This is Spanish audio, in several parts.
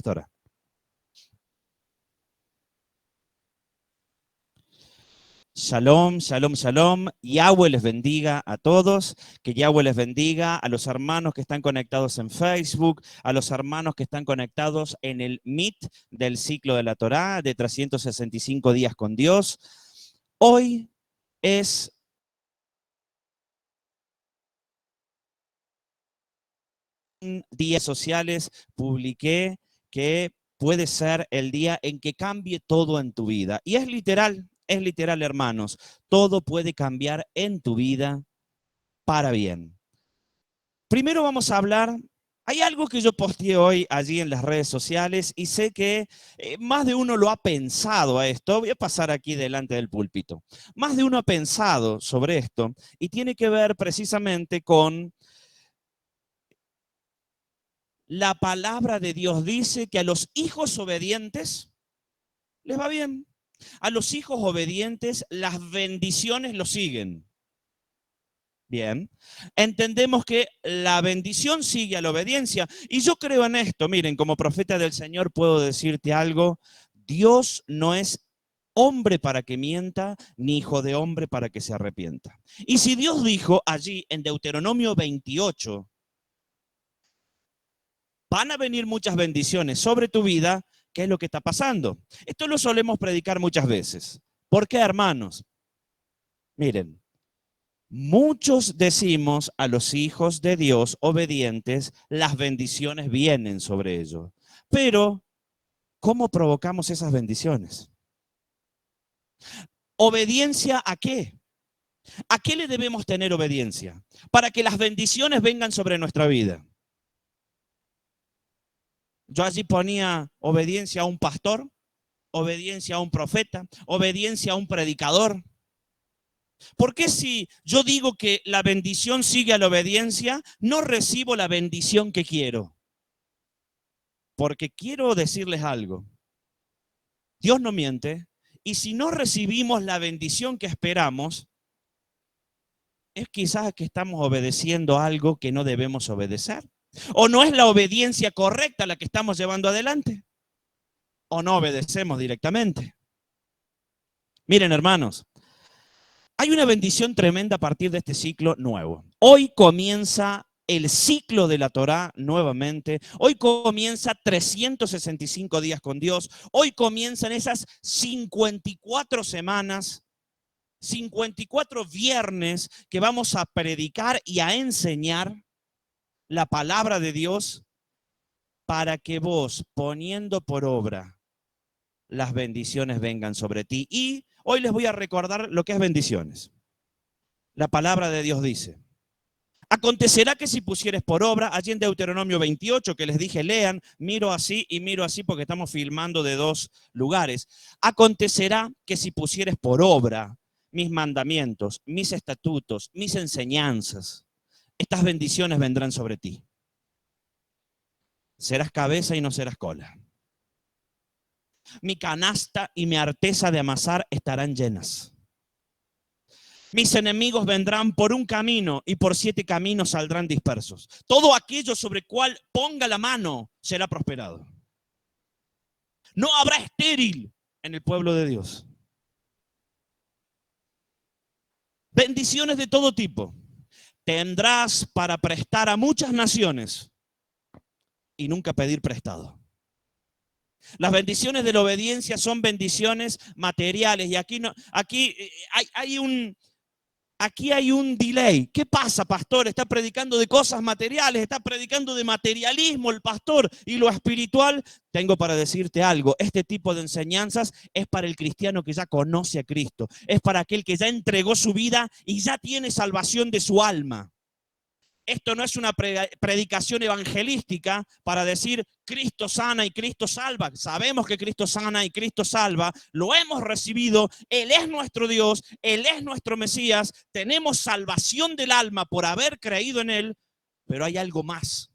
pastora. Shalom, shalom, shalom. Yahweh les bendiga a todos. Que Yahweh les bendiga a los hermanos que están conectados en Facebook, a los hermanos que están conectados en el Meet del ciclo de la Torá, de 365 días con Dios. Hoy es días sociales, publiqué que puede ser el día en que cambie todo en tu vida. Y es literal, hermanos. Todo puede cambiar en tu vida para bien. Primero vamos a hablar, hay algo que yo posteé hoy allí en las redes sociales y sé que más de uno lo ha pensado a esto. Voy a pasar aquí delante del púlpito. Más de uno ha pensado sobre esto y tiene que ver precisamente con la palabra de Dios. Dice que a los hijos obedientes les va bien. A los hijos obedientes las bendiciones los siguen. Bien, entendemos que la bendición sigue a la obediencia. Y yo creo en esto. Miren, como profeta del Señor puedo decirte algo. Dios no es hombre para que mienta, ni hijo de hombre para que se arrepienta. Y si Dios dijo allí en Deuteronomio 28, van a venir muchas bendiciones sobre tu vida, ¿qué es lo que está pasando? Esto lo solemos predicar muchas veces. ¿Por qué, hermanos? Miren. Muchos decimos a los hijos de Dios obedientes, las bendiciones vienen sobre ellos. Pero, ¿cómo provocamos esas bendiciones? ¿Obediencia a qué? ¿A qué le debemos tener obediencia? Para que las bendiciones vengan sobre nuestra vida. Yo allí ponía obediencia a un pastor, obediencia a un profeta, obediencia a un predicador. ¿Por qué si yo digo que la bendición sigue a la obediencia, no recibo la bendición que quiero? Porque quiero decirles algo. Dios no miente. Y si no recibimos la bendición que esperamos, es quizás que estamos obedeciendo algo que no debemos obedecer. O no es la obediencia correcta la que estamos llevando adelante. O no obedecemos directamente. Miren, hermanos, hay una bendición tremenda a partir de este ciclo nuevo. Hoy comienza el ciclo de la Torá nuevamente. Hoy comienza 365 días con Dios. Hoy comienzan esas 54 semanas, 54 viernes que vamos a predicar y a enseñar la palabra de Dios para que vos, poniendo por obra, las bendiciones vengan sobre ti. Y hoy les voy a recordar lo que es bendiciones. La palabra de Dios dice: acontecerá que si pusieres por obra, allí en Deuteronomio 28, que les dije lean, miro así y miro así porque estamos filmando de dos lugares. Acontecerá que si pusieres por obra mis mandamientos, mis estatutos, mis enseñanzas, estas bendiciones vendrán sobre ti. Serás cabeza y no serás cola. Mi canasta y mi arteza de amasar estarán llenas. Mis enemigos vendrán por un camino y por 7 caminos saldrán dispersos. Todo aquello sobre cual ponga la mano será prosperado. No habrá estéril en el pueblo de Dios. Bendiciones de todo tipo. Tendrás para prestar a muchas naciones y nunca pedir prestado. Las bendiciones de la obediencia son bendiciones materiales y aquí hay un delay. ¿Qué pasa, pastor? Está predicando de cosas materiales, está predicando de materialismo el pastor y lo espiritual. Tengo para decirte algo, este tipo de enseñanzas es para el cristiano que ya conoce a Cristo, es para aquel que ya entregó su vida y ya tiene salvación de su alma. Esto no es una predicación evangelística para decir Cristo sana y Cristo salva. Sabemos que Cristo sana y Cristo salva. Lo hemos recibido. Él es nuestro Dios. Él es nuestro Mesías. Tenemos salvación del alma por haber creído en Él. Pero hay algo más.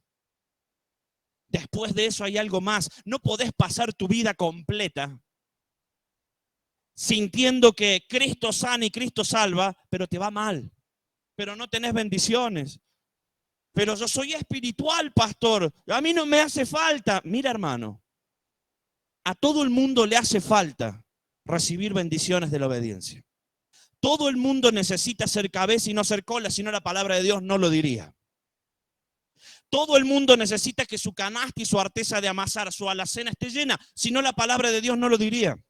Después de eso hay algo más. No podés pasar tu vida completa sintiendo que Cristo sana y Cristo salva, pero te va mal. Pero no tenés bendiciones. Pero yo soy espiritual, pastor. A mí no me hace falta. Mira, hermano, A todo el mundo le hace falta recibir bendiciones de la obediencia. Todo el mundo necesita ser cabeza y no ser cola, si no la palabra de Dios no lo diría. Todo el mundo necesita que su canasta y su artesa de amasar, su alacena esté llena, si no la palabra de Dios no lo diría.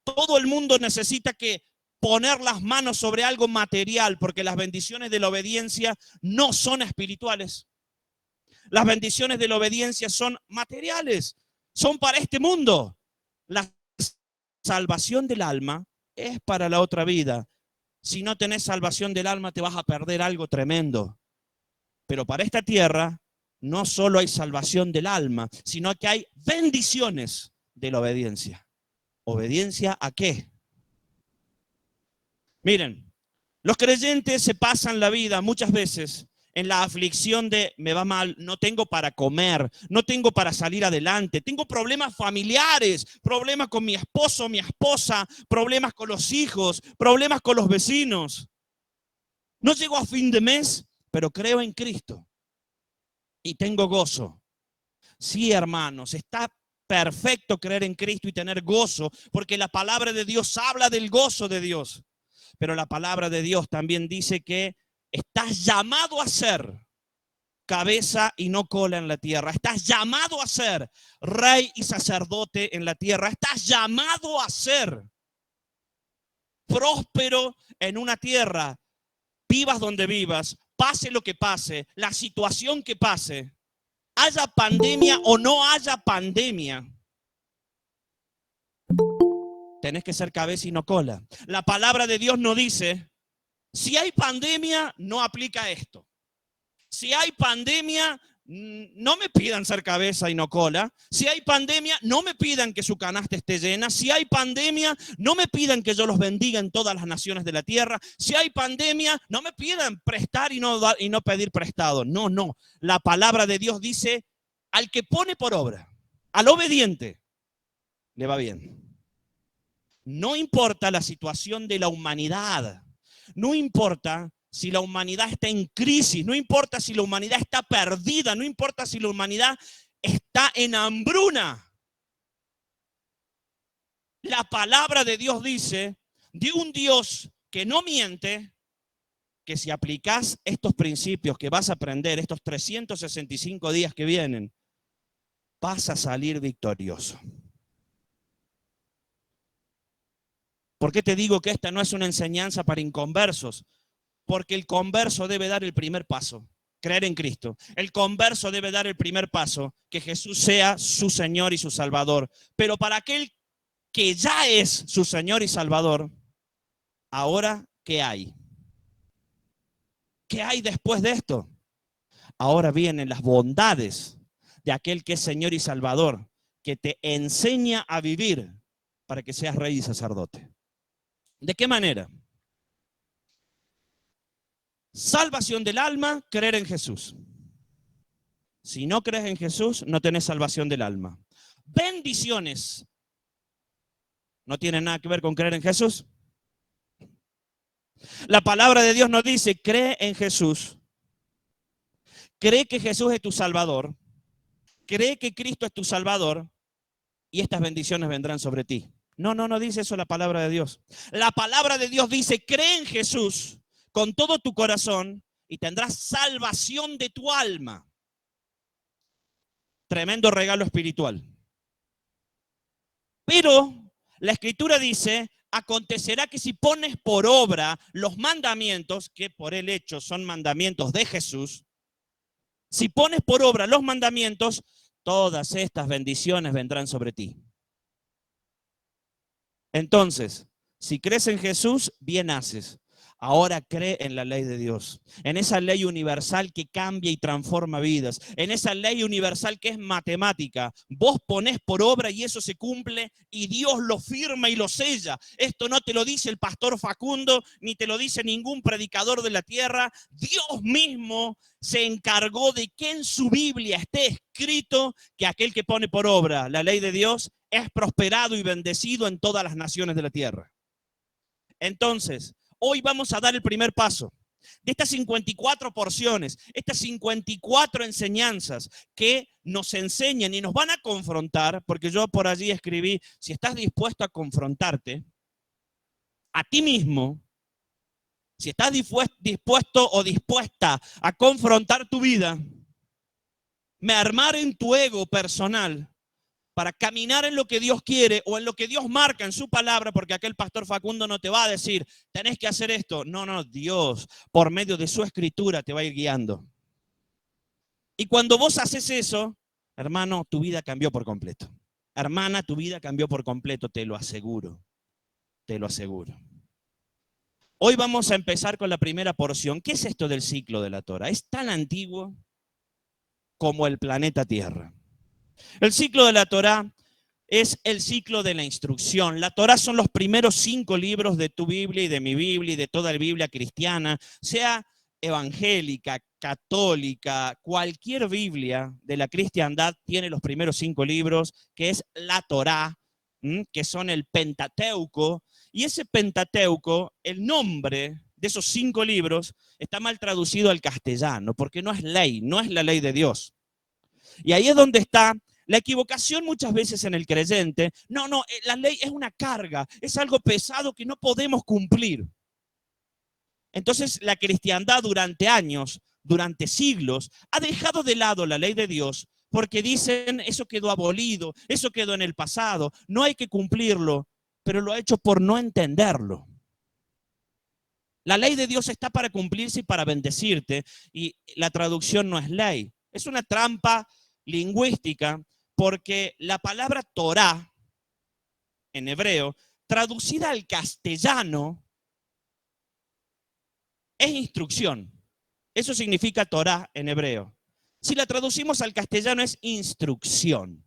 Todo el mundo necesita que poner las manos sobre algo material, porque las bendiciones de la obediencia no son espirituales. Las bendiciones de la obediencia son materiales, son para este mundo. La salvación del alma es para la otra vida. Si no tenés salvación del alma, te vas a perder algo tremendo. Pero para esta tierra no solo hay salvación del alma, sino que hay bendiciones de la obediencia. ¿Obediencia a qué? Miren, los creyentes se pasan la vida muchas veces en la aflicción de me va mal, no tengo para comer, no tengo para salir adelante, tengo problemas familiares, problemas con mi esposo, mi esposa, problemas con los hijos, problemas con los vecinos. No llego a fin de mes, pero creo en Cristo y tengo gozo. Sí, hermanos, está perfecto creer en Cristo y tener gozo, porque la palabra de Dios habla del gozo de Dios. Pero la palabra de Dios también dice que estás llamado a ser cabeza y no cola en la tierra. Estás llamado a ser rey y sacerdote en la tierra. Estás llamado a ser próspero en una tierra. Vivas donde vivas, pase lo que pase, la situación que pase, haya pandemia o no haya pandemia. Tenés que ser cabeza y no cola. La palabra de Dios no dice, si hay pandemia, no aplica esto. Si hay pandemia, no me pidan ser cabeza y no cola. Si hay pandemia, no me pidan que su canasta esté llena. Si hay pandemia, no me pidan que yo los bendiga en todas las naciones de la tierra. Si hay pandemia, no me pidan prestar y no pedir prestado. No, no. La palabra de Dios dice, al que pone por obra, al obediente, le va bien. No importa la situación de la humanidad, no importa si la humanidad está en crisis, no importa si la humanidad está perdida, no importa si la humanidad está en hambruna. La palabra de Dios dice, de un Dios que no miente, que si aplicás estos principios que vas a aprender, estos 365 días que vienen, vas a salir victorioso. ¿Por qué te digo que esta no es una enseñanza para inconversos? Porque el converso debe dar el primer paso, creer en Cristo. El converso debe dar el primer paso, que Jesús sea su Señor y su Salvador. Pero para aquel que ya es su Señor y Salvador, ahora, ¿qué hay? ¿Qué hay después de esto? Ahora vienen las bondades de aquel que es Señor y Salvador, que te enseña a vivir para que seas rey y sacerdote. ¿De qué manera? Salvación del alma, creer en Jesús. Si no crees en Jesús, no tenés salvación del alma. Bendiciones. ¿No tiene nada que ver con creer en Jesús? La palabra de Dios nos dice, cree en Jesús. Cree que Jesús es tu Salvador. Cree que Cristo es tu Salvador. Y estas bendiciones vendrán sobre ti. No dice eso la palabra de Dios. La palabra de Dios dice, cree en Jesús con todo tu corazón y tendrás salvación de tu alma. Tremendo regalo espiritual. Pero la Escritura dice, acontecerá que si pones por obra los mandamientos, que por el hecho son mandamientos de Jesús, si pones por obra los mandamientos, todas estas bendiciones vendrán sobre ti. Entonces, si crees en Jesús, bien haces. Ahora cree en la ley de Dios, en esa ley universal que cambia y transforma vidas, en esa ley universal que es matemática. Vos ponés por obra y eso se cumple y Dios lo firma y lo sella. Esto no te lo dice el pastor Facundo, ni te lo dice ningún predicador de la tierra. Dios mismo se encargó de que en su Biblia esté escrito que aquel que pone por obra la ley de Dios es prosperado y bendecido en todas las naciones de la tierra. Entonces, hoy vamos a dar el primer paso. de estas 54 porciones, estas 54 enseñanzas que nos enseñan y nos van a confrontar, porque yo por allí escribí, si estás dispuesto a confrontarte a ti mismo, si estás dispuesto o dispuesta a confrontar tu vida, me armar en tu ego personal para caminar en lo que Dios quiere o en lo que Dios marca en su palabra, porque aquel pastor Facundo no te va a decir, tenés que hacer esto. No, no, Dios, por medio de su escritura, te va a ir guiando. Y cuando vos haces eso, hermano, tu vida cambió por completo. Hermana, tu vida cambió por completo, te lo aseguro. Te lo aseguro. Hoy vamos a empezar con la primera porción. ¿Qué es esto del ciclo de la Torah? Es tan antiguo como el planeta Tierra. El ciclo de la Torah es el ciclo de la instrucción. La Torah son los primeros 5 libros de tu Biblia y de mi Biblia y de toda la Biblia cristiana, sea evangélica, católica, cualquier Biblia de la cristiandad tiene los primeros 5 libros, que es la Torah, que son el Pentateuco, y ese Pentateuco, el nombre de esos 5 libros está mal traducido al castellano, porque no es ley, no es la ley de Dios. Y ahí es donde está la equivocación muchas veces en el creyente. No, la ley es una carga, es algo pesado que no podemos cumplir. Entonces la cristiandad durante años, durante siglos, ha dejado de lado la ley de Dios porque dicen, eso quedó abolido, eso quedó en el pasado, no hay que cumplirlo, pero lo ha hecho por no entenderlo. La ley de Dios está para cumplirse y para bendecirte, y la traducción no es ley. Es una trampa lingüística, porque la palabra Torah en hebreo, traducida al castellano, es instrucción. Eso significa Torah en hebreo. Si la traducimos al castellano es instrucción.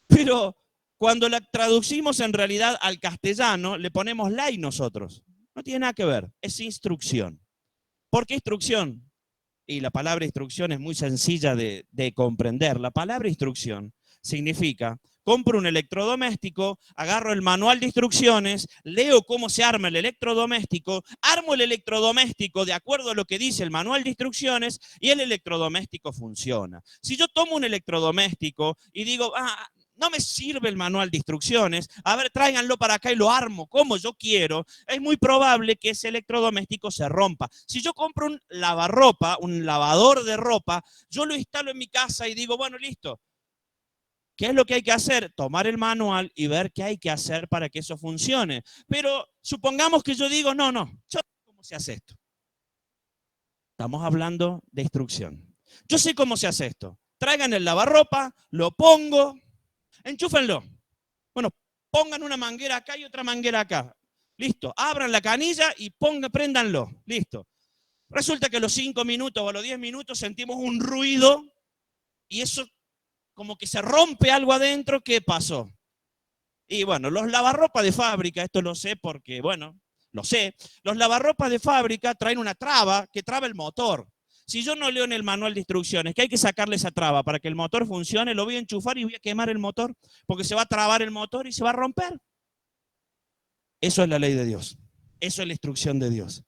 Pero cuando la traducimos en realidad al castellano, le ponemos ley nosotros. No tiene nada que ver, es instrucción. ¿Por qué instrucción? Y la palabra instrucción es muy sencilla de comprender. La palabra instrucción significa, compro un electrodoméstico, agarro el manual de instrucciones, leo cómo se arma el electrodoméstico, armo el electrodoméstico de acuerdo a lo que dice el manual de instrucciones y el electrodoméstico funciona. Si yo tomo un electrodoméstico y digo, no me sirve el manual de instrucciones, a ver, tráiganlo para acá y lo armo como yo quiero, es muy probable que ese electrodoméstico se rompa. Si yo compro un lavarropa, un lavador de ropa, yo lo instalo en mi casa y digo, bueno, listo. ¿Qué es lo que hay que hacer? Tomar el manual y ver qué hay que hacer para que eso funcione. Pero supongamos que yo digo, no, yo sé cómo se hace esto. Estamos hablando de instrucción. Yo sé cómo se hace esto. Traigan el lavarropa, lo pongo, enchúfenlo. Bueno, pongan una manguera acá y otra manguera acá. Listo. Abran la canilla y préndanlo. Listo. Resulta que a los 5 minutos o a los 10 minutos sentimos un ruido y eso como que se rompe algo adentro. ¿Qué pasó? Y bueno, los lavarropas de fábrica, esto lo sé porque, bueno, lo sé. Los lavarropas de fábrica traen una traba que traba el motor. Si yo no leo en el manual de instrucciones que hay que sacarle esa traba para que el motor funcione, lo voy a enchufar y voy a quemar el motor, porque se va a trabar el motor y se va a romper. Eso es la ley de Dios. Eso es la instrucción de Dios.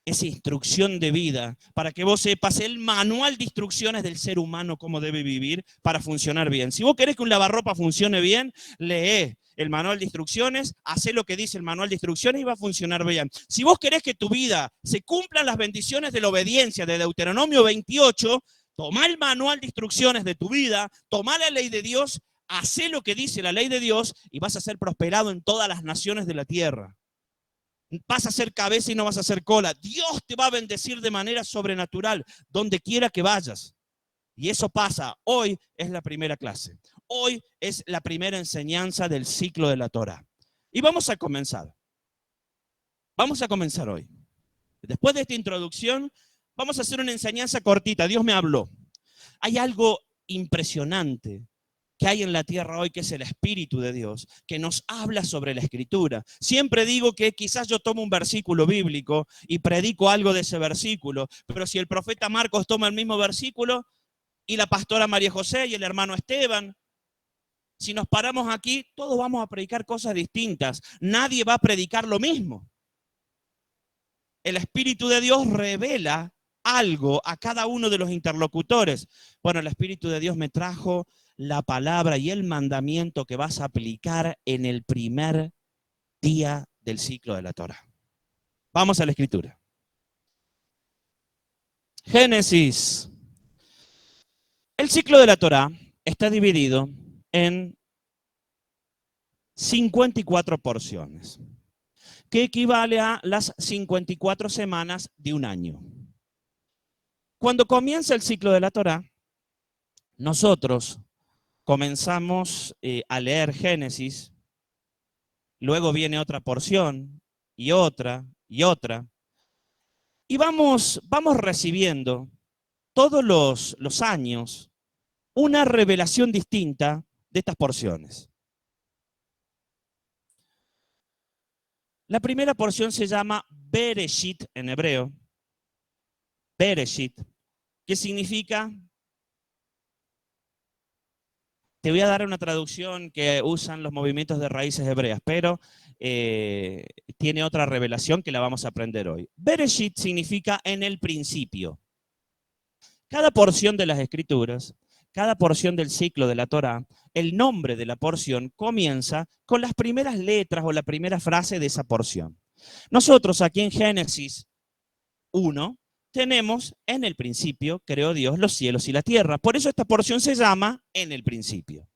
Es instrucción de vida para que vos sepas el manual de instrucciones del ser humano, cómo debe vivir para funcionar bien. Si vos querés que un lavarropa funcione bien, lee el manual de instrucciones, hacé lo que dice el manual de instrucciones y va a funcionar bien. Si vos querés que tu vida se cumplan las bendiciones de la obediencia de Deuteronomio 28, tomá el manual de instrucciones de tu vida, tomá la ley de Dios, hacé lo que dice la ley de Dios y vas a ser prosperado en todas las naciones de la tierra. Vas a ser cabeza y no vas a ser cola. Dios te va a bendecir de manera sobrenatural donde quiera que vayas. Y eso pasa. Hoy es la primera clase. Hoy es la primera enseñanza del ciclo de la Torah. Y vamos a comenzar. Vamos a comenzar hoy. Después de esta introducción, vamos a hacer una enseñanza cortita. Dios me habló. Hay algo impresionante que hay en la tierra hoy, que es el Espíritu de Dios, que nos habla sobre la Escritura. Siempre digo que quizás yo tomo un versículo bíblico y predico algo de ese versículo, pero si el profeta Marcos toma el mismo versículo y la pastora María José y el hermano Esteban, si nos paramos aquí, todos vamos a predicar cosas distintas. Nadie va a predicar lo mismo. El Espíritu de Dios revela algo a cada uno de los interlocutores. Bueno, el Espíritu de Dios me trajo la palabra y el mandamiento que vas a aplicar en el primer día del ciclo de la Torá. Vamos a la escritura. Génesis. El ciclo de la Torá está dividido en 54 porciones, que equivale a las 54 semanas de un año. Cuando comienza el ciclo de la Torá, nosotros comenzamos a leer Génesis, luego viene otra porción y otra y otra, y vamos recibiendo todos los años una revelación distinta de estas porciones. La primera porción se llama Bereshit en hebreo, Bereshit, que significa, te voy a dar una traducción que usan los movimientos de raíces hebreas, pero tiene otra revelación que la vamos a aprender hoy. Bereshit significa en el principio. Cada porción de las escrituras, cada porción del ciclo de la Torá, el nombre de la porción comienza con las primeras letras o la primera frase de esa porción. Nosotros aquí en Génesis 1 tenemos en el principio creó Dios los cielos y la tierra. Por eso esta porción se llama en el principio.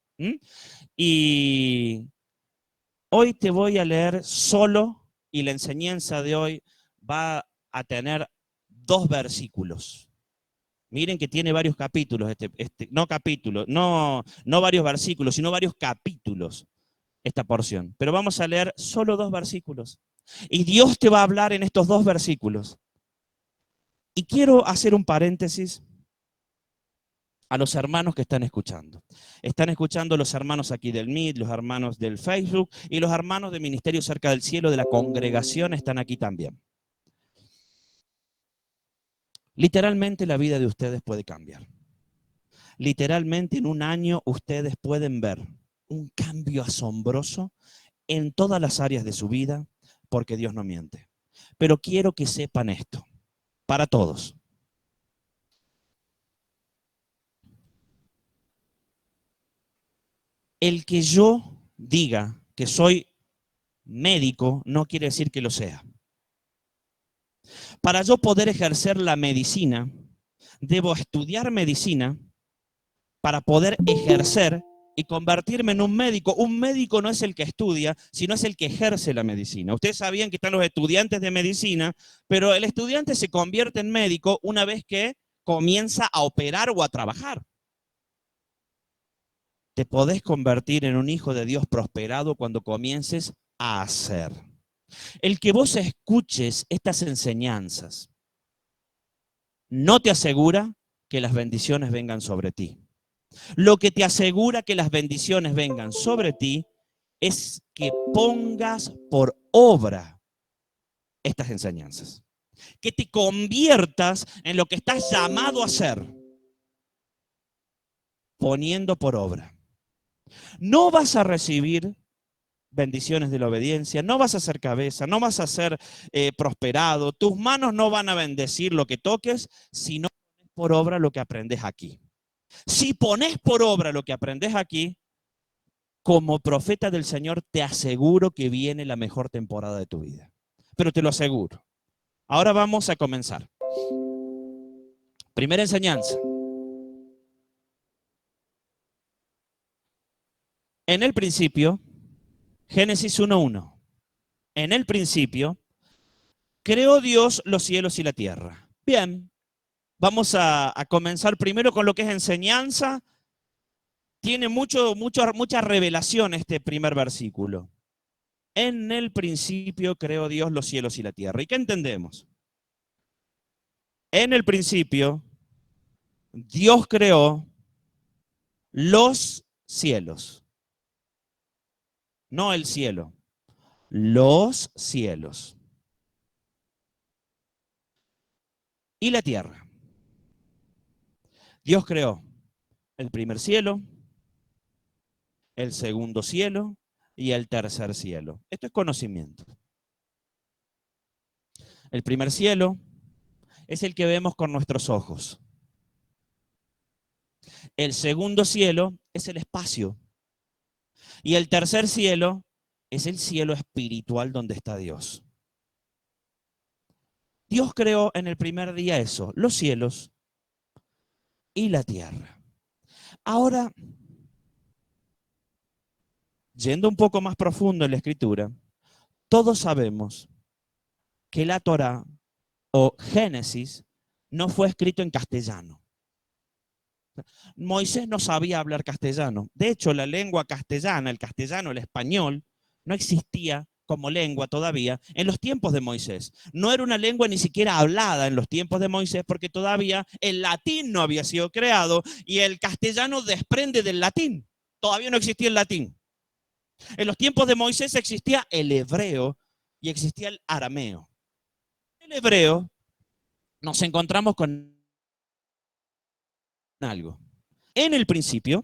Y hoy te voy a leer solo, y la enseñanza de hoy va a tener 2 versículos. Miren que tiene varios capítulos, no capítulos, no varios versículos, sino varios capítulos esta porción. Pero vamos a leer solo 2 versículos. Y Dios te va a hablar en estos 2 versículos. Y quiero hacer un paréntesis a los hermanos que están escuchando. Están escuchando los hermanos aquí del Meet, los hermanos del Facebook y los hermanos de Ministerio Cerca del Cielo de la congregación están aquí también. Literalmente la vida de ustedes puede cambiar. Literalmente en un año ustedes pueden ver un cambio asombroso en todas las áreas de su vida, porque Dios no miente. Pero quiero que sepan esto, para todos. El que yo diga que soy médico no quiere decir que lo sea. Para yo poder ejercer la medicina, debo estudiar medicina para poder ejercer y convertirme en un médico. Un médico no es el que estudia, sino es el que ejerce la medicina. Ustedes sabían que están los estudiantes de medicina, pero el estudiante se convierte en médico una vez que comienza a operar o a trabajar. Te podés convertir en un hijo de Dios prosperado cuando comiences a hacer. El que vos escuches estas enseñanzas no te asegura que las bendiciones vengan sobre ti. Lo que te asegura que las bendiciones vengan sobre ti es que pongas por obra estas enseñanzas. Que te conviertas en lo que estás llamado a hacer, poniendo por obra. No vas a recibir bendiciones de la obediencia, no vas a ser cabeza, no vas a ser prosperado, tus manos no van a bendecir lo que toques si no pones por obra lo que aprendes aquí. Si pones por obra lo que aprendes aquí, como profeta del Señor te aseguro que viene la mejor temporada de tu vida. Pero te lo aseguro. Ahora vamos a comenzar. Primera enseñanza. En el principio, Génesis 1:1. En el principio, creó Dios los cielos y la tierra. Bien, vamos a comenzar primero con lo que es enseñanza. Tiene mucha revelación este primer versículo. En el principio creó Dios los cielos y la tierra. ¿Y qué entendemos? En el principio, Dios creó los cielos. No el cielo, los cielos. Y la tierra. Dios creó el primer cielo, el segundo cielo y el tercer cielo. Esto es conocimiento. El primer cielo es el que vemos con nuestros ojos. El segundo cielo es el espacio. Y el tercer cielo es el cielo espiritual donde está Dios. Dios creó en el primer día eso, los cielos y la tierra. Ahora, yendo un poco más profundo en la Escritura, todos sabemos que la Torá o Génesis no fue escrito en castellano. Moisés no sabía hablar castellano. De hecho, la lengua castellana, el castellano, el español, no existía como lengua todavía en los tiempos de Moisés. No era una lengua ni siquiera hablada en los tiempos de Moisés porque todavía el latín no había sido creado y el castellano desprende del latín. Todavía no existía el latín. En los tiempos de Moisés existía el hebreo y existía el arameo. El hebreo nos encontramos con algo. En el principio,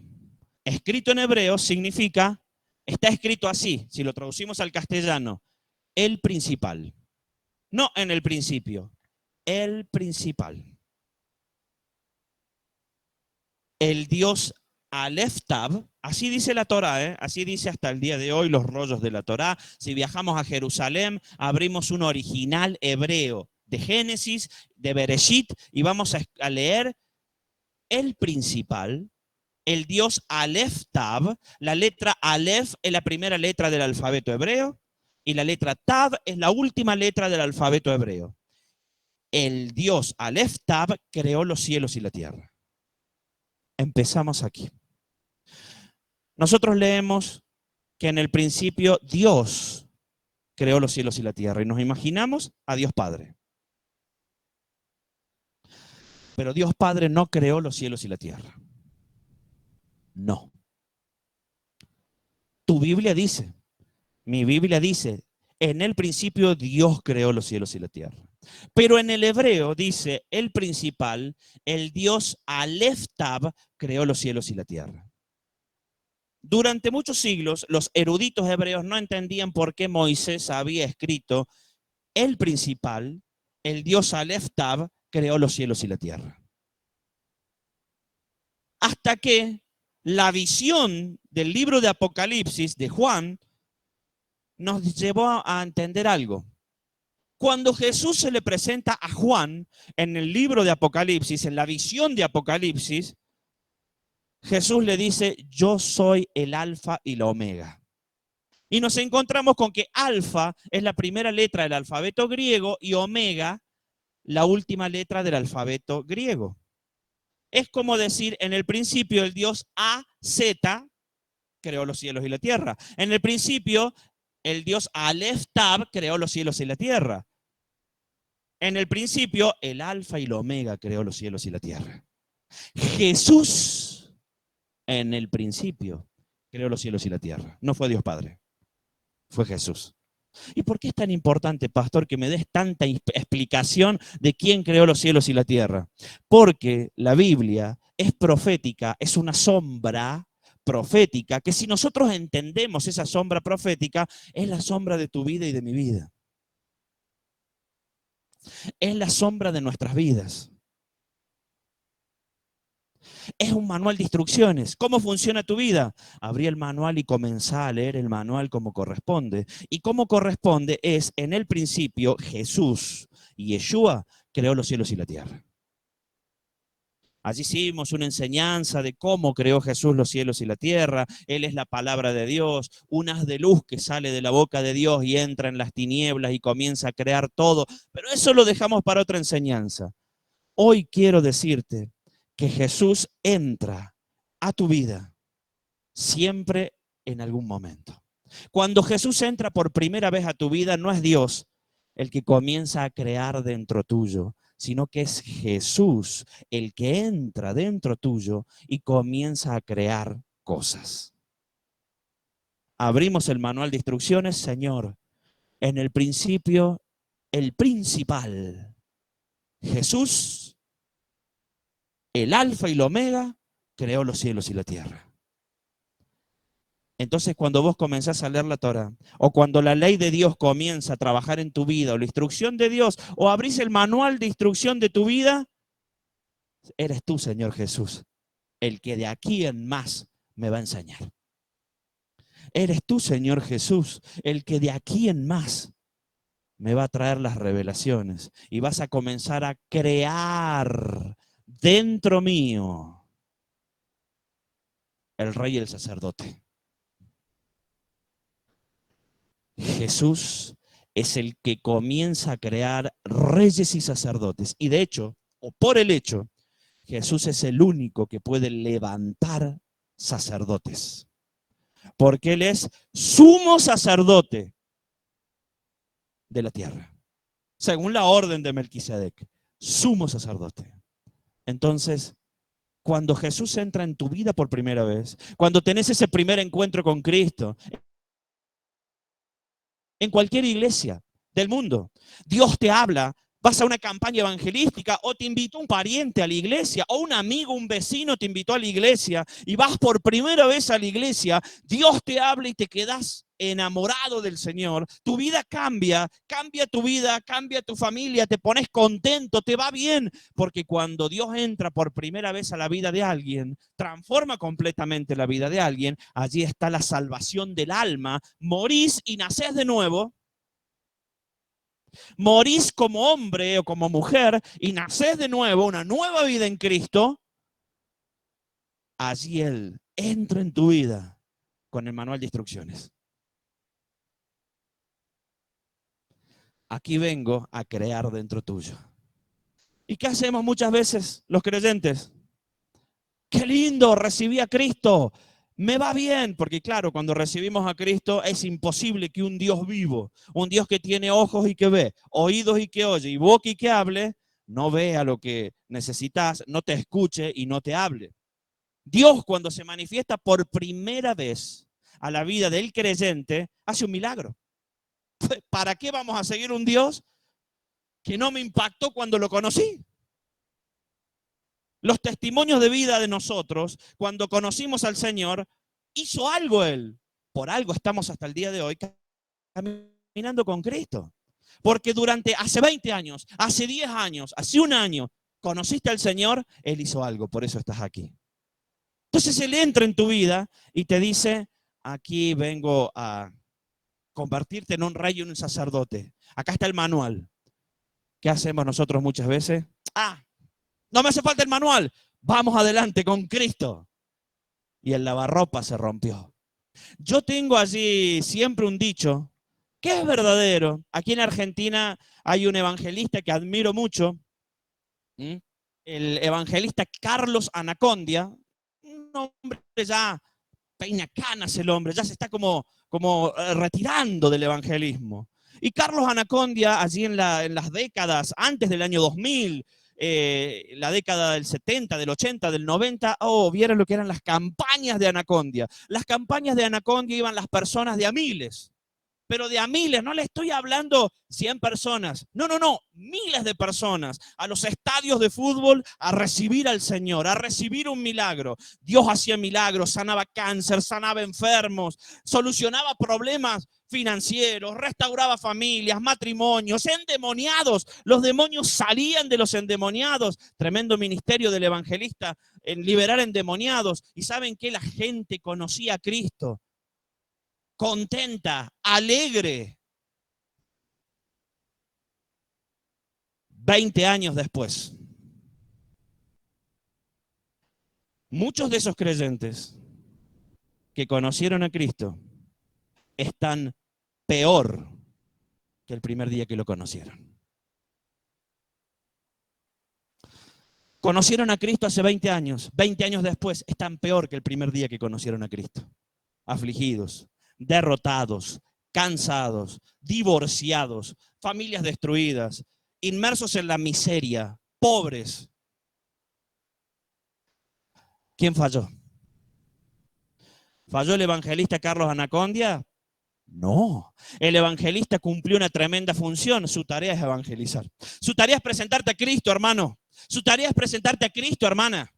escrito en hebreo significa, está escrito así, si lo traducimos al castellano, el principal. No en el principio, el principal. El Dios Aleph Tab, así dice la Torá, así dice hasta el día de hoy los rollos de la Torá. Si viajamos a Jerusalén, abrimos un original hebreo de Génesis, de Bereshit, y vamos a leer el principal, el Dios Aleph Tab. La letra Aleph es la primera letra del alfabeto hebreo y la letra Tab es la última letra del alfabeto hebreo. El Dios Aleph Tab creó los cielos y la tierra. Empezamos aquí. Nosotros leemos que en el principio Dios creó los cielos y la tierra y nos imaginamos a Dios Padre. Pero Dios Padre no creó los cielos y la tierra. No. Tu Biblia dice, mi Biblia dice, en el principio Dios creó los cielos y la tierra. Pero en el hebreo dice, el principal, el Dios Aleph Tab, creó los cielos y la tierra. Durante muchos siglos, los eruditos hebreos no entendían por qué Moisés había escrito, el principal, el Dios Aleph Tab, creó los cielos y la tierra. Hasta que la visión del libro de Apocalipsis de Juan nos llevó a entender algo. Cuando Jesús se le presenta a Juan en el libro de Apocalipsis, en la visión de Apocalipsis, Jesús le dice, yo soy el alfa y la omega. Y nos encontramos con que alfa es la primera letra del alfabeto griego y omega la última letra del alfabeto griego. Es como decir, en el principio el Dios AZ creó los cielos y la tierra. En el principio el Dios Aleph Tab creó los cielos y la tierra. En el principio el alfa y la omega creó los cielos y la tierra. Jesús en el principio creó los cielos y la tierra. No fue Dios Padre, fue Jesús. ¿Y por qué es tan importante, pastor, que me des tanta explicación de quién creó los cielos y la tierra? Porque la Biblia es profética, es una sombra profética, que si nosotros entendemos esa sombra profética, es la sombra de tu vida y de mi vida. Es la sombra de nuestras vidas. Es un manual de instrucciones. ¿Cómo funciona tu vida? Abrí el manual y comenzá a leer el manual como corresponde. Y como corresponde es, en el principio, Jesús y Yeshua creó los cielos y la tierra. Allí hicimos una enseñanza de cómo creó Jesús los cielos y la tierra. Él es la palabra de Dios, un haz de luz que sale de la boca de Dios y entra en las tinieblas y comienza a crear todo. Pero eso lo dejamos para otra enseñanza. Hoy quiero decirte que Jesús entra a tu vida siempre en algún momento. Cuando Jesús entra por primera vez a tu vida, no es Dios el que comienza a crear dentro tuyo, sino que es Jesús el que entra dentro tuyo y comienza a crear cosas. Abrimos el manual de instrucciones, Señor. En el principio, el principal, Jesús, el alfa y el omega, creó los cielos y la tierra. Entonces, cuando vos comenzás a leer la Torá, o cuando la ley de Dios comienza a trabajar en tu vida, o la instrucción de Dios, o abrís el manual de instrucción de tu vida, eres tú, Señor Jesús, el que de aquí en más me va a enseñar. Eres tú, Señor Jesús, el que de aquí en más me va a traer las revelaciones. Y vas a comenzar a crear dentro mío el rey y el sacerdote. Jesús es el que comienza a crear reyes y sacerdotes. Y de hecho, o por el hecho, Jesús es el único que puede levantar sacerdotes. Porque Él es sumo sacerdote de la tierra. Según la orden de Melquisedec, sumo sacerdote. Entonces, cuando Jesús entra en tu vida por primera vez, cuando tenés ese primer encuentro con Cristo, en cualquier iglesia del mundo, Dios te habla, vas a una campaña evangelística o te invitó un pariente a la iglesia o un amigo, un vecino te invitó a la iglesia y vas por primera vez a la iglesia, Dios te habla y te quedás enamorado del Señor, tu vida cambia, cambia tu vida, cambia tu familia, te pones contento, te va bien, porque cuando Dios entra por primera vez a la vida de alguien, transforma completamente la vida de alguien, allí está la salvación del alma, morís y nacés de nuevo, morís como hombre o como mujer y nacés de nuevo, una nueva vida en Cristo, allí Él entra en tu vida con el manual de instrucciones. Aquí vengo a crear dentro tuyo. ¿Y qué hacemos muchas veces los creyentes? ¡Qué lindo! Recibí a Cristo. Me va bien, porque claro, cuando recibimos a Cristo es imposible que un Dios vivo, un Dios que tiene ojos y que ve, oídos y que oye, y boca y que hable, no vea lo que necesitas, no te escuche y no te hable. Dios, cuando se manifiesta por primera vez a la vida del creyente, hace un milagro. ¿Para qué vamos a seguir un Dios que no me impactó cuando lo conocí? Los testimonios de vida de nosotros, cuando conocimos al Señor, hizo algo Él. Por algo estamos hasta el día de hoy caminando con Cristo. Porque hace 20 años, hace 10 años, hace un año, conociste al Señor, Él hizo algo, por eso estás aquí. Entonces Él entra en tu vida y te dice, aquí vengo a convertirte en un rey y un sacerdote. Acá está el manual. ¿Qué hacemos nosotros muchas veces? No me hace falta el manual. Vamos adelante con Cristo. Y el lavarropa se rompió. Yo tengo allí siempre un dicho que es verdadero. Aquí en Argentina hay un evangelista que admiro mucho. El evangelista Carlos Anacondia. Un hombre ya peina canas el hombre. Ya se está como retirando del evangelismo. Y Carlos Anacondia, allí en las décadas antes del año 2000, la década del 70, del 80, del 90, vieron lo que eran las campañas de Anacondia. Las campañas de Anacondia iban las personas de a miles, pero de a miles, no le estoy hablando 100 personas, no, miles de personas a los estadios de fútbol a recibir al Señor, a recibir un milagro. Dios hacía milagros, sanaba cáncer, sanaba enfermos, solucionaba problemas financieros, restauraba familias, matrimonios, endemoniados. Los demonios salían de los endemoniados. Tremendo ministerio del evangelista en liberar endemoniados. Y ¿saben qué? La gente conocía a Cristo. Contenta, alegre. 20 años después, muchos de esos creyentes que conocieron a Cristo están peor que el primer día que lo conocieron. Conocieron a Cristo hace 20 años, 20 años después están peor que el primer día que conocieron a Cristo. Afligidos, derrotados, cansados, divorciados, familias destruidas, inmersos en la miseria, pobres. ¿Quién falló? ¿Falló el evangelista Carlos Anacondia? No, el evangelista cumplió una tremenda función. Su tarea es evangelizar. Su tarea es presentarte a Cristo, hermano. Su tarea es presentarte a Cristo, hermana.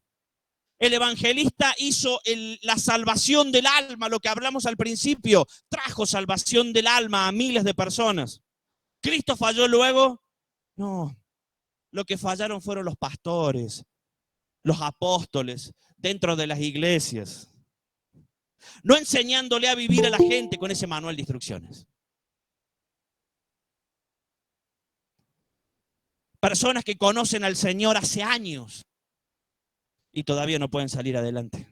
El evangelista hizo la salvación del alma, lo que hablamos al principio, trajo salvación del alma a miles de personas. ¿Cristo falló luego? No, lo que fallaron fueron los pastores, los apóstoles, dentro de las iglesias. No enseñándole a vivir a la gente con ese manual de instrucciones. Personas que conocen al Señor hace años y todavía no pueden salir adelante.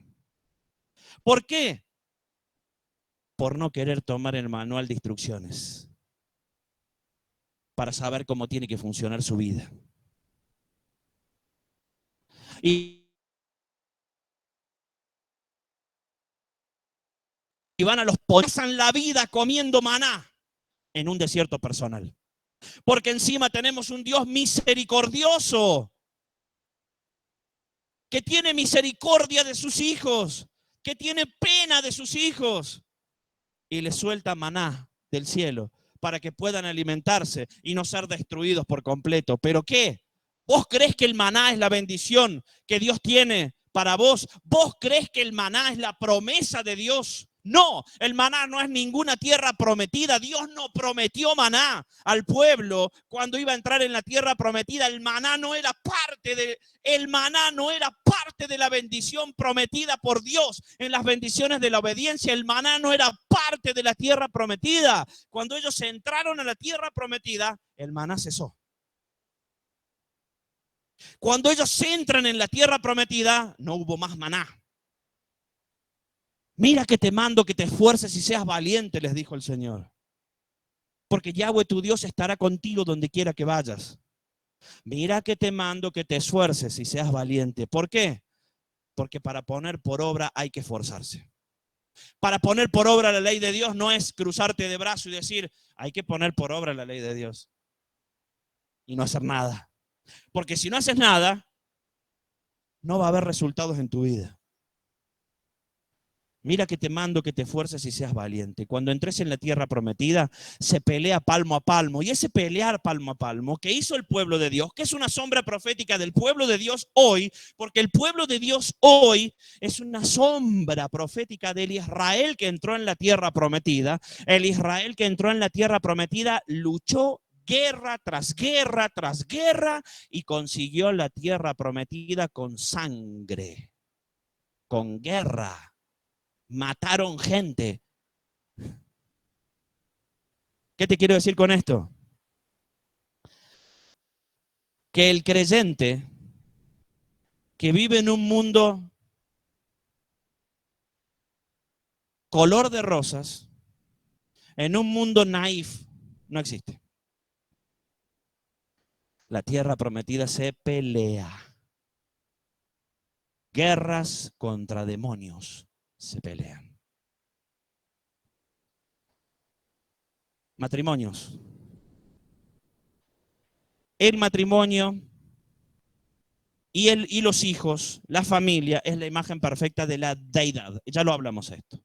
¿Por qué? Por no querer tomar el manual de instrucciones para saber cómo tiene que funcionar su vida. Y van a los pasan la vida comiendo maná en un desierto personal. Porque encima tenemos un Dios misericordioso, que tiene misericordia de sus hijos, que tiene pena de sus hijos, y les suelta maná del cielo para que puedan alimentarse y no ser destruidos por completo. ¿Pero qué? ¿Vos crees que el maná es la bendición que Dios tiene para vos? ¿Vos crees que el maná es la promesa de Dios? No, el maná no es ninguna tierra prometida. Dios no prometió maná al pueblo cuando iba a entrar en la tierra prometida. El maná no era parte de la bendición prometida por Dios en las bendiciones de la obediencia. El maná no era parte de la tierra prometida. Cuando ellos entraron a la tierra prometida, el maná cesó. Cuando ellos entran en la tierra prometida, no hubo más maná. Mira que te mando que te esfuerces y seas valiente, les dijo el Señor. Porque Yahweh tu Dios estará contigo donde quiera que vayas. Mira que te mando que te esfuerces y seas valiente. ¿Por qué? Porque para poner por obra hay que esforzarse. Para poner por obra la ley de Dios no es cruzarte de brazo y decir, hay que poner por obra la ley de Dios. Y no hacer nada. Porque si no haces nada, no va a haber resultados en tu vida. Mira que te mando que te esfuerces y seas valiente. Cuando entres en la tierra prometida, se pelea palmo a palmo. Y ese pelear palmo a palmo que hizo el pueblo de Dios, que es una sombra profética del pueblo de Dios hoy, porque el pueblo de Dios hoy es una sombra profética del Israel que entró en la tierra prometida. El Israel que entró en la tierra prometida luchó guerra tras guerra tras guerra y consiguió la tierra prometida con sangre, con guerra. Mataron gente. ¿Qué te quiero decir con esto? Que el creyente que vive en un mundo color de rosas, en un mundo naif, no existe. La tierra prometida se pelea. Guerras contra demonios se pelean. Matrimonios. El matrimonio y los hijos, la familia, es la imagen perfecta de la deidad. Ya lo hablamos esto.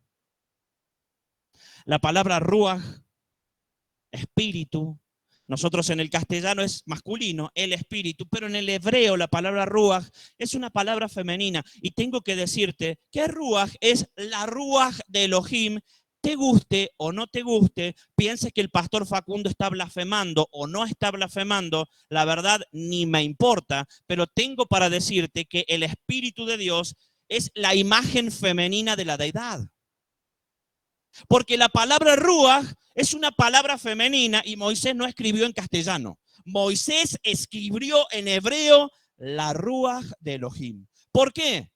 La palabra ruach, espíritu, nosotros en el castellano es masculino, el espíritu, pero en el hebreo la palabra ruach es una palabra femenina. Y tengo que decirte que ruach es la ruach de Elohim. Te guste o no te guste, pienses que el pastor Facundo está blasfemando o no está blasfemando, la verdad ni me importa, pero tengo para decirte que el Espíritu de Dios es la imagen femenina de la deidad. Porque la palabra ruach es una palabra femenina y Moisés no escribió en castellano. Moisés escribió en hebreo la ruach de Elohim. ¿Por qué?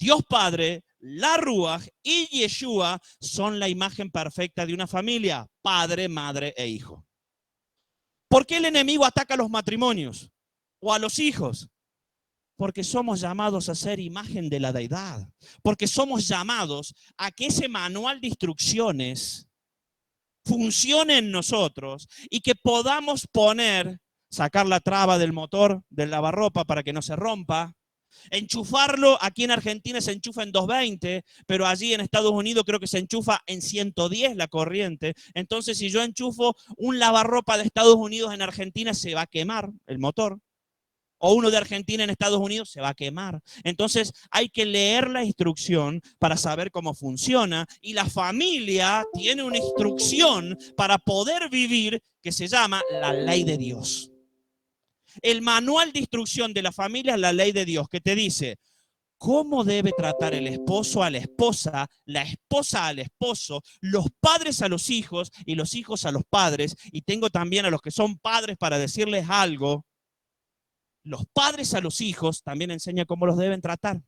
Dios Padre, la ruach y Yeshua son la imagen perfecta de una familia, padre, madre e hijo. ¿Por qué el enemigo ataca a los matrimonios o a los hijos? Porque somos llamados a ser imagen de la deidad. Porque somos llamados a que ese manual de instrucciones funcione en nosotros y que podamos sacar la traba del motor del lavarropa para que no se rompa, enchufarlo. Aquí en Argentina se enchufa en 220, pero allí en Estados Unidos creo que se enchufa en 110 la corriente. Entonces, si yo enchufo un lavarropa de Estados Unidos en Argentina, se va a quemar el motor. o uno de Argentina en Estados Unidos, se va a quemar. Entonces hay que leer la instrucción para saber cómo funciona, y la familia tiene una instrucción para poder vivir que se llama la ley de Dios. El manual de instrucción de la familia es la ley de Dios, que te dice cómo debe tratar el esposo a la esposa al esposo, los padres a los hijos y los hijos a los padres. Y tengo también a los que son padres para decirles algo. Los padres a los hijos también enseña cómo los deben tratar.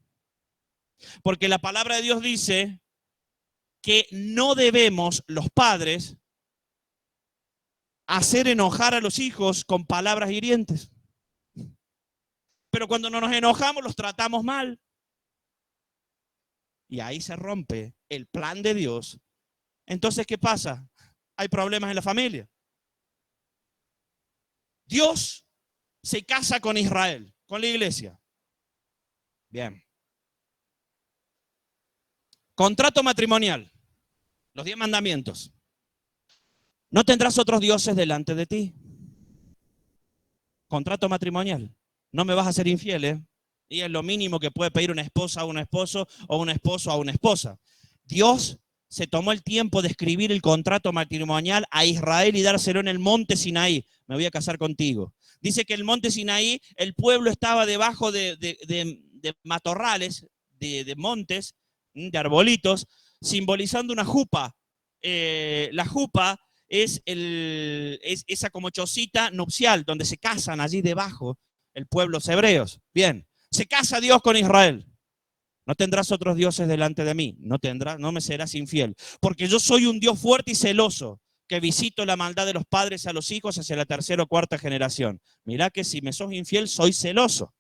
Porque la palabra de Dios dice que no debemos los padres hacer enojar a los hijos con palabras hirientes. Pero cuando no nos enojamos los tratamos mal. Y ahí se rompe el plan de Dios. Entonces, ¿qué pasa? Hay problemas en la familia. Dios se casa con Israel, con la iglesia. Bien. Contrato matrimonial. Los 10 mandamientos. No tendrás otros dioses delante de ti. Contrato matrimonial. No me vas a ser infiel, ¿eh? Y es lo mínimo que puede pedir una esposa a un esposo o un esposo a una esposa. Dios se tomó el tiempo de escribir el contrato matrimonial a Israel y dárselo en el monte Sinaí. Me voy a casar contigo. Dice que el monte Sinaí, el pueblo estaba debajo de matorrales, de montes, de arbolitos, simbolizando una jupa. La jupa es esa como chocita nupcial, donde se casan allí debajo el pueblo hebreos. Bien. Se casa Dios con Israel. No tendrás otros dioses delante de mí. No me serás infiel. Porque yo soy un Dios fuerte y celoso, que visito la maldad de los padres a los hijos hacia la tercera o cuarta generación. Mirá que si me sos infiel, soy celoso.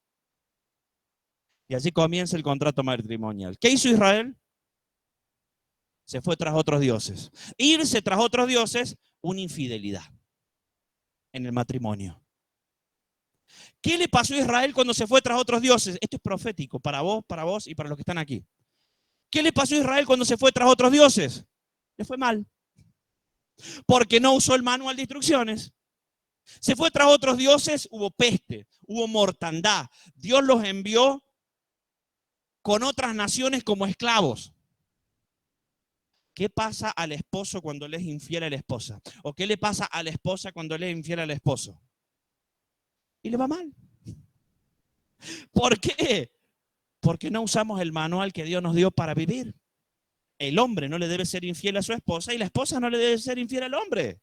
Y así comienza el contrato matrimonial. ¿Qué hizo Israel? Se fue tras otros dioses. Irse tras otros dioses, una infidelidad en el matrimonio. ¿Qué le pasó a Israel cuando se fue tras otros dioses? Esto es profético para vos y para los que están aquí. ¿Qué le pasó a Israel cuando se fue tras otros dioses? Le fue mal. Porque no usó el manual de instrucciones. Se fue tras otros dioses, hubo peste, hubo mortandad. Dios los envió con otras naciones como esclavos. ¿Qué pasa al esposo cuando le es infiel a la esposa? ¿O qué le pasa a la esposa cuando le es infiel al esposo? Y le va mal. ¿Por qué? Porque no usamos el manual que Dios nos dio para vivir. El hombre no le debe ser infiel a su esposa y la esposa no le debe ser infiel al hombre.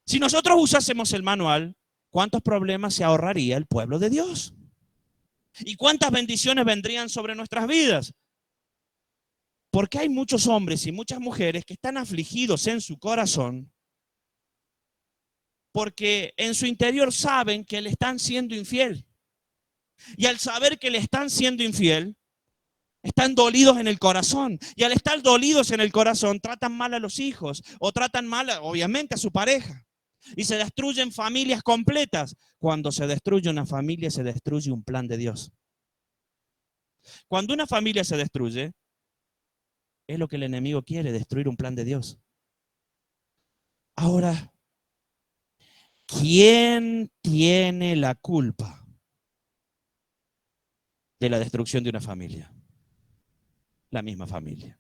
Si nosotros usásemos el manual, ¿cuántos problemas se ahorraría el pueblo de Dios? ¿Y cuántas bendiciones vendrían sobre nuestras vidas? Porque hay muchos hombres y muchas mujeres que están afligidos en su corazón porque en su interior saben que le están siendo infiel. Y al saber que le están siendo infiel, están dolidos en el corazón. Y al estar dolidos en el corazón, tratan mal a los hijos o tratan mal, obviamente, a su pareja. Y se destruyen familias completas. Cuando se destruye una familia, se destruye un plan de Dios. Cuando una familia se destruye, es lo que el enemigo quiere, destruir un plan de Dios. Ahora, ¿quién tiene la culpa de la destrucción de una familia? La misma familia.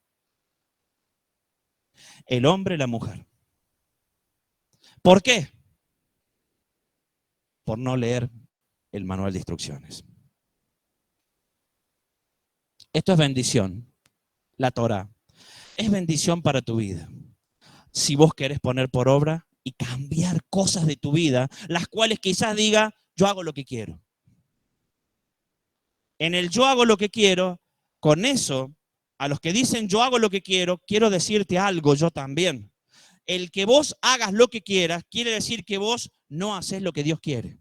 El hombre y la mujer. ¿Por qué? Por no leer el manual de instrucciones. Esto es bendición. La Torá es bendición para tu vida. Si vos querés poner por obra y cambiar cosas de tu vida, las cuales quizás diga, yo hago lo que quiero. En el yo hago lo que quiero, con eso, a los que dicen yo hago lo que quiero decirte algo yo también. El que vos hagas lo que quieras quiere decir que vos no haces lo que Dios quiere.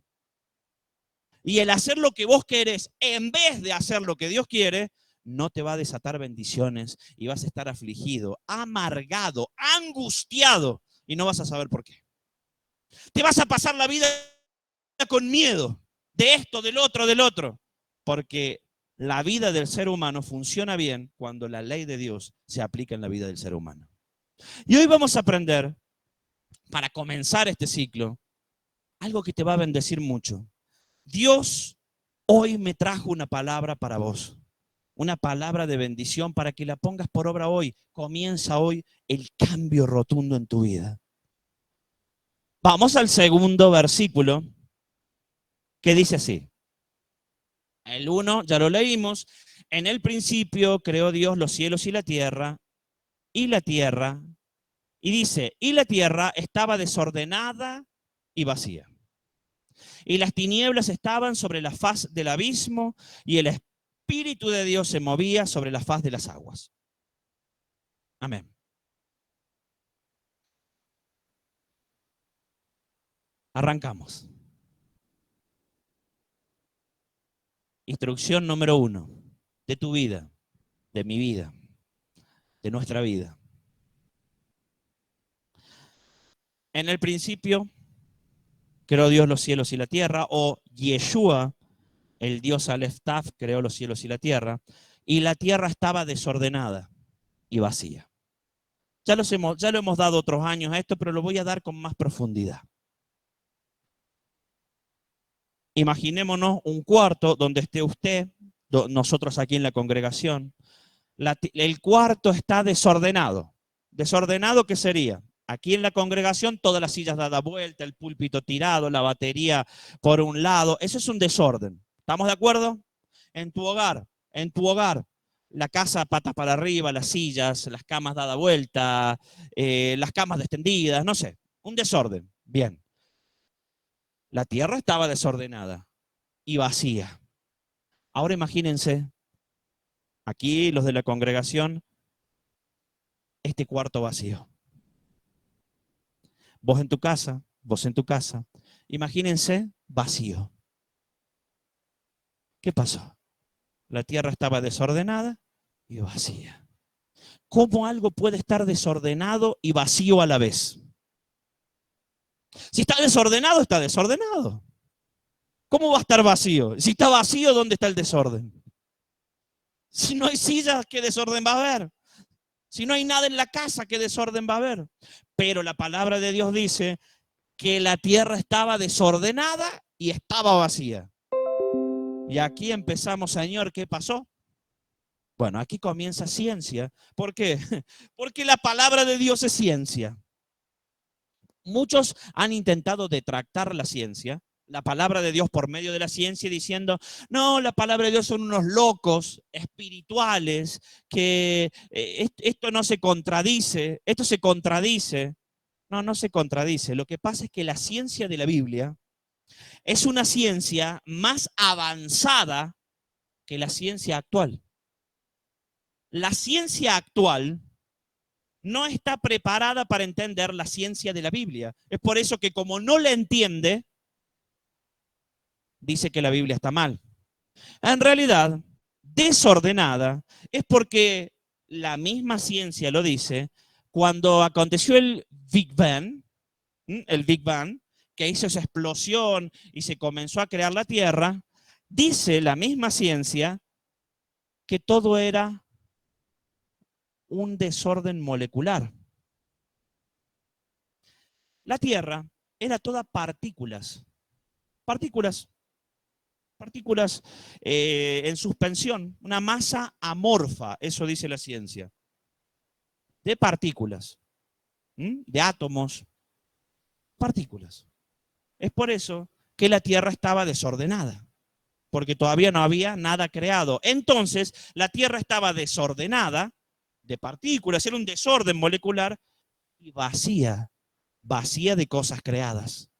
Y el hacer lo que vos querés en vez de hacer lo que Dios quiere, no te va a desatar bendiciones y vas a estar afligido, amargado, angustiado y no vas a saber por qué. Te vas a pasar la vida con miedo de esto, del otro, porque la vida del ser humano funciona bien cuando la ley de Dios se aplica en la vida del ser humano. Y hoy vamos a aprender, para comenzar este ciclo, algo que te va a bendecir mucho. Dios hoy me trajo una palabra para vos. Una palabra de bendición para que la pongas por obra hoy. Comienza hoy el cambio rotundo en tu vida. Vamos al segundo versículo que dice así. El 1 ya lo leímos. En el principio creó Dios los cielos y la tierra, y dice, y la tierra estaba desordenada y vacía. Y las tinieblas estaban sobre la faz del abismo, y el Espíritu de Dios se movía sobre la faz de las aguas. Amén. Arrancamos. Instrucción número 1 de tu vida, de mi vida, de nuestra vida. En el principio creó Dios los cielos y la tierra, o Yeshua, el Dios Aleftaf, creó los cielos y la tierra estaba desordenada y vacía. Ya lo hemos dado otros años a esto, pero lo voy a dar con más profundidad. Imaginémonos un cuarto donde esté usted, nosotros aquí en la congregación. El cuarto está desordenado. ¿Desordenado qué sería? Aquí en la congregación todas las sillas dadas vuelta, el púlpito tirado, la batería por un lado. Eso es un desorden. ¿Estamos de acuerdo? En tu hogar, la casa patas para arriba, las sillas, las camas dadas vuelta, las camas extendidas, no sé, un desorden. Bien. La tierra estaba desordenada y vacía. Ahora imagínense, aquí los de la congregación, este cuarto vacío. Vos en tu casa, imagínense vacío. ¿Qué pasó? La tierra estaba desordenada y vacía. ¿Cómo algo puede estar desordenado y vacío a la vez? Si está desordenado, está desordenado. ¿Cómo va a estar vacío? Si está vacío, ¿dónde está el desorden? Si no hay sillas, ¿qué desorden va a haber? Si no hay nada en la casa, ¿qué desorden va a haber? Pero la palabra de Dios dice que la tierra estaba desordenada y estaba vacía. Y aquí empezamos, Señor, ¿qué pasó? Bueno, aquí comienza ciencia. ¿Por qué? Porque la palabra de Dios es ciencia. Muchos han intentado detractar la ciencia, la palabra de Dios por medio de la ciencia, diciendo, no, la palabra de Dios son unos locos espirituales, que esto no se contradice, esto se contradice. No, no se contradice. Lo que pasa es que la ciencia de la Biblia es una ciencia más avanzada que la ciencia actual. La ciencia actual no está preparada para entender la ciencia de la Biblia. Es por eso que como no la entiende, dice que la Biblia está mal. En realidad, desordenada es porque la misma ciencia lo dice. Cuando aconteció el Big Bang, que hizo esa explosión y se comenzó a crear la Tierra, dice la misma ciencia que todo era un desorden molecular. La Tierra era toda partículas, partículas, partículas en suspensión, una masa amorfa, eso dice la ciencia, de partículas, de átomos, partículas. Es por eso que la Tierra estaba desordenada, porque todavía no había nada creado. Entonces, la Tierra estaba desordenada de partículas, era un desorden molecular y vacía, vacía de cosas creadas.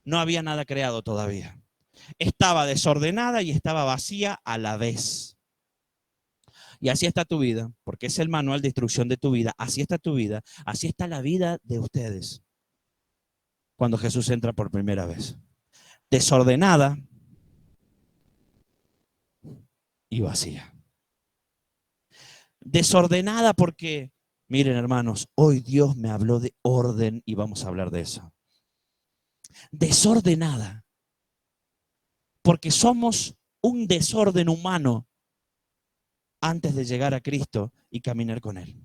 No había nada creado todavía. Estaba desordenada y estaba vacía a la vez. Y así está tu vida, porque es el manual de instrucción de tu vida. Así está tu vida, así está la vida de ustedes cuando Jesús entra por primera vez. Desordenada y vacía. Desordenada porque, miren hermanos, hoy Dios me habló de orden y vamos a hablar de eso. Desordenada porque somos un desorden humano antes de llegar a Cristo y caminar con Él.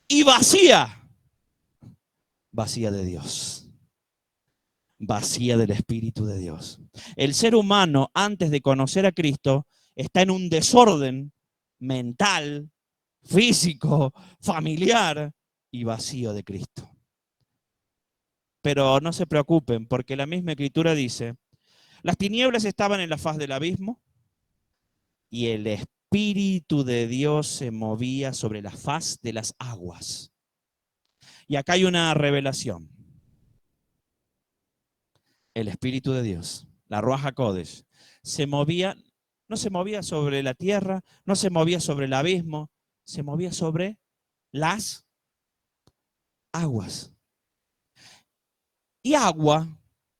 Y vacía, vacía de Dios. vacía del Espíritu de Dios. El ser humano, antes de conocer a Cristo, está en un desorden mental, físico, familiar y vacío de Cristo. Pero no se preocupen, porque la misma Escritura dice, las tinieblas estaban en la faz del abismo y el Espíritu de Dios se movía sobre la faz de las aguas. Y acá hay una revelación. El Espíritu de Dios, la Ruach HaKodesh, se movía, no se movía sobre la tierra, no se movía sobre el abismo, se movía sobre las aguas. Y agua,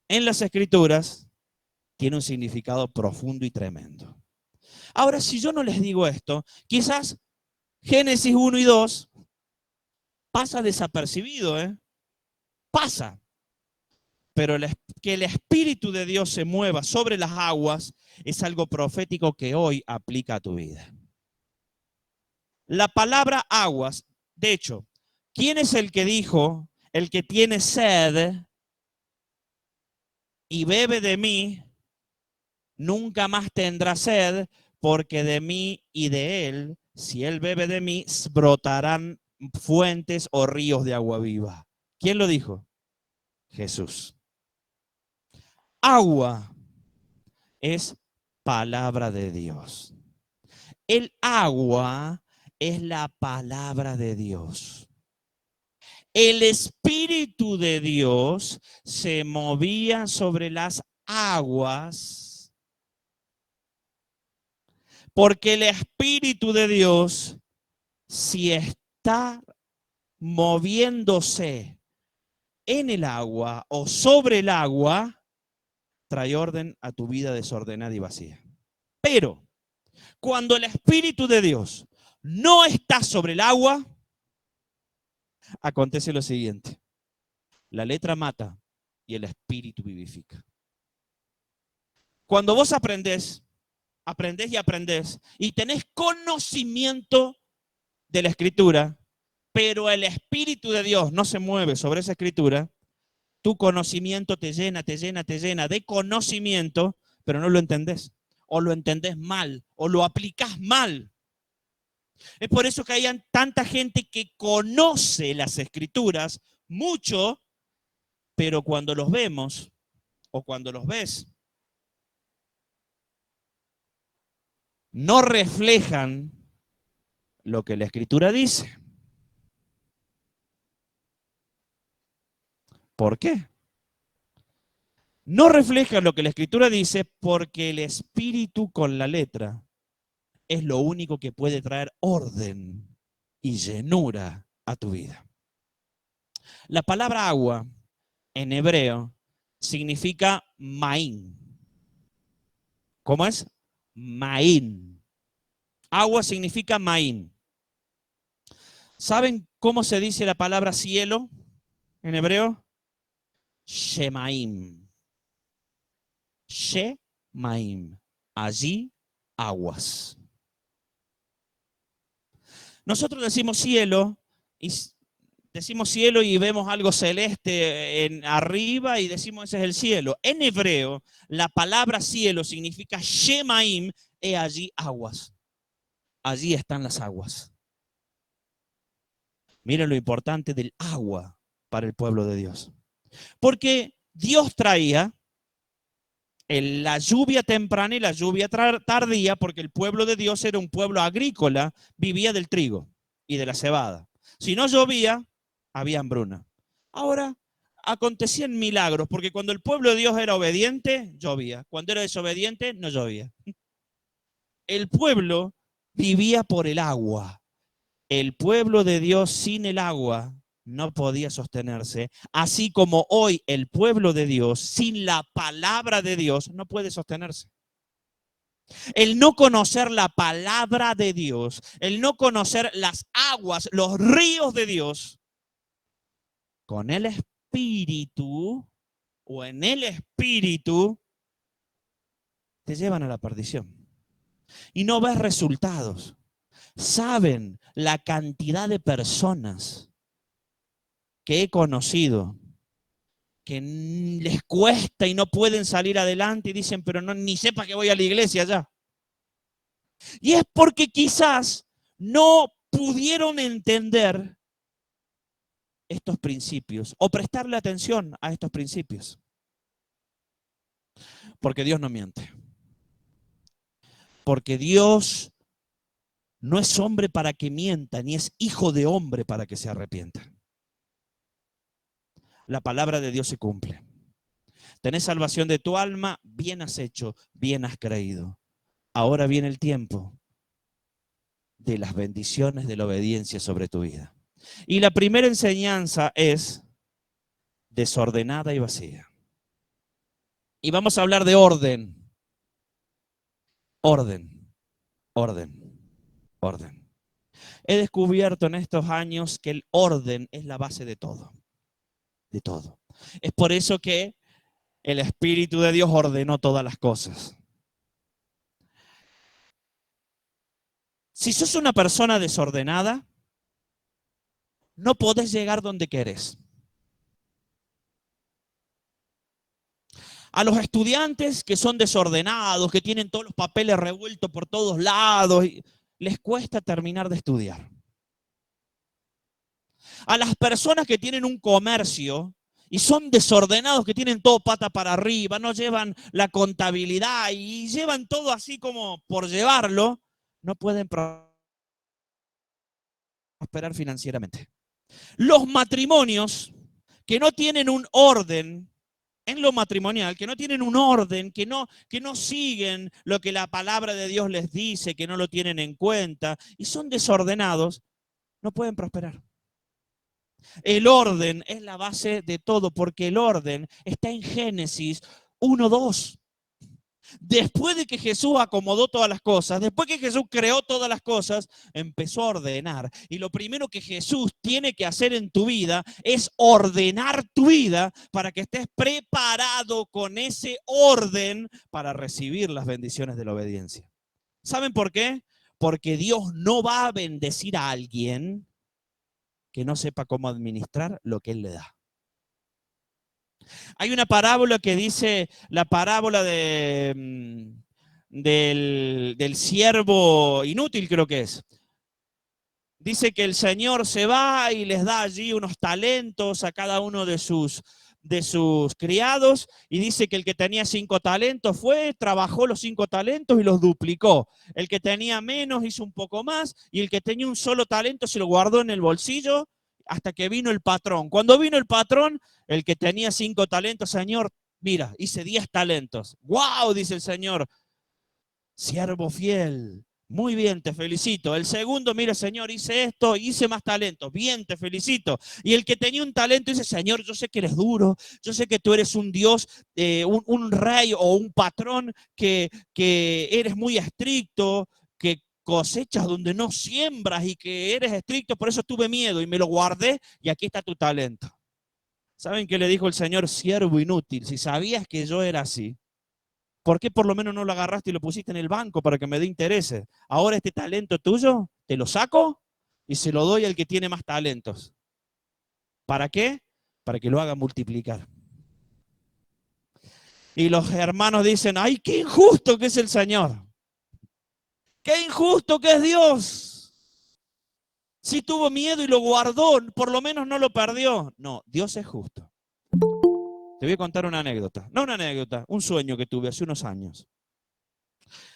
en las Escrituras, tiene un significado profundo y tremendo. Ahora, si yo no les digo esto, quizás Génesis 1 y 2 pasa desapercibido, pasa. Pero que el Espíritu de Dios se mueva sobre las aguas es algo profético que hoy aplica a tu vida. La palabra aguas, de hecho, ¿quién es el que dijo, el que tiene sed y bebe de mí, nunca más tendrá sed, porque de mí y de él, si él bebe de mí, brotarán fuentes o ríos de agua viva? ¿Quién lo dijo? Jesús. Agua es palabra de Dios. El agua es la palabra de Dios. El Espíritu de Dios se movía sobre las aguas porque el Espíritu de Dios, si está moviéndose en el agua o sobre el agua, trae orden a tu vida desordenada y vacía. Pero cuando el Espíritu de Dios no está sobre el agua, acontece lo siguiente. La letra mata y el Espíritu vivifica. Cuando vos aprendés y tenés conocimiento de la Escritura, pero el Espíritu de Dios no se mueve sobre esa Escritura, tu conocimiento te llena de conocimiento, pero no lo entendés, o lo entendés mal, o lo aplicás mal. Es por eso que hay tanta gente que conoce las Escrituras mucho, pero cuando los vemos, o cuando los ves, no reflejan lo que la Escritura dice. ¿Por qué? No reflejan lo que la Escritura dice porque el Espíritu con la letra es lo único que puede traer orden y llenura a tu vida. La palabra agua en hebreo significa maín. ¿Cómo es? Maín. Agua significa maín. ¿Saben cómo se dice la palabra cielo en hebreo? Shemaim. Shemaim. Allí aguas. Nosotros decimos cielo y vemos algo celeste arriba y decimos ese es el cielo. En hebreo, la palabra cielo significa Shemaim, y allí aguas. Allí están las aguas. Miren lo importante del agua para el pueblo de Dios. Porque Dios traía la lluvia temprana y la lluvia tardía, porque el pueblo de Dios era un pueblo agrícola, vivía del trigo y de la cebada. Si no llovía, había hambruna. Ahora, acontecían milagros, porque cuando el pueblo de Dios era obediente, llovía. Cuando era desobediente, no llovía. El pueblo vivía por el agua. El pueblo de Dios sin el agua no podía sostenerse, así como hoy el pueblo de Dios sin la palabra de Dios no puede sostenerse. El no conocer la palabra de Dios, el no conocer las aguas, los ríos de Dios, con el Espíritu o en el Espíritu, te llevan a la perdición. Y no ves resultados. Saben la cantidad de personas que he conocido que les cuesta y no pueden salir adelante y dicen, pero no, ni sepa que voy a la iglesia ya. Y es porque quizás no pudieron entender estos principios o prestarle atención a estos principios. Porque Dios no miente. Porque Dios no es hombre para que mienta, ni es hijo de hombre para que se arrepienta. La palabra de Dios se cumple. Tenés salvación de tu alma, bien has hecho, bien has creído. Ahora viene el tiempo de las bendiciones de la obediencia sobre tu vida. Y la primera enseñanza es desordenada y vacía. Y vamos a hablar de orden. Orden, orden, orden. He descubierto en estos años que el orden es la base de todo. De todo. Es por eso que el Espíritu de Dios ordenó todas las cosas. Si sos una persona desordenada, no podés llegar donde querés. A los estudiantes que son desordenados, que tienen todos los papeles revueltos por todos lados, les cuesta terminar de estudiar. A las personas que tienen un comercio y son desordenados, que tienen todo pata para arriba, no llevan la contabilidad y llevan todo así como por llevarlo, no pueden prosperar financieramente. Los matrimonios que no tienen un orden en lo matrimonial, que no tienen un orden, que no siguen lo que la palabra de Dios les dice, que no lo tienen en cuenta y son desordenados, no pueden prosperar. El orden es la base de todo, porque el orden está en Génesis 1:2. Después de que Jesús acomodó todas las cosas, después que Jesús creó todas las cosas, empezó a ordenar. Y lo primero que Jesús tiene que hacer en tu vida es ordenar tu vida para que estés preparado con ese orden para recibir las bendiciones de la obediencia. ¿Saben por qué? Porque Dios no va a bendecir a alguien que no sepa cómo administrar lo que Él le da. Hay una parábola que dice, la parábola del siervo inútil, creo que es. Dice que el Señor se va y les da allí unos talentos a cada uno de sus criados, y dice que el que tenía 5 talentos fue, trabajó los 5 talentos y los duplicó. El que tenía menos hizo un poco más, y el que tenía un solo talento se lo guardó en el bolsillo hasta que vino el patrón. Cuando vino el patrón, el que tenía 5 talentos, Señor, mira, hice 10 talentos. ¡Wow! Dice el Señor, siervo fiel. Muy bien, te felicito. El segundo, mira, Señor, hice esto, hice más talentos. Bien, te felicito. Y el que tenía un talento dice, Señor, yo sé que eres duro, yo sé que tú eres un Dios, un rey o un patrón que eres muy estricto, que cosechas donde no siembras y que eres estricto, por eso tuve miedo y me lo guardé y aquí está tu talento. ¿Saben qué le dijo el Señor? Siervo inútil, si sabías que yo era así, ¿por qué por lo menos no lo agarraste y lo pusiste en el banco para que me dé intereses? Ahora este talento tuyo, te lo saco y se lo doy al que tiene más talentos. ¿Para qué? Para que lo haga multiplicar. Y los hermanos dicen, ¡ay, qué injusto que es el Señor! ¡Qué injusto que es Dios! Si tuvo miedo y lo guardó, por lo menos no lo perdió. No, Dios es justo. Te voy a contar una anécdota. No una anécdota, un sueño que tuve hace unos años.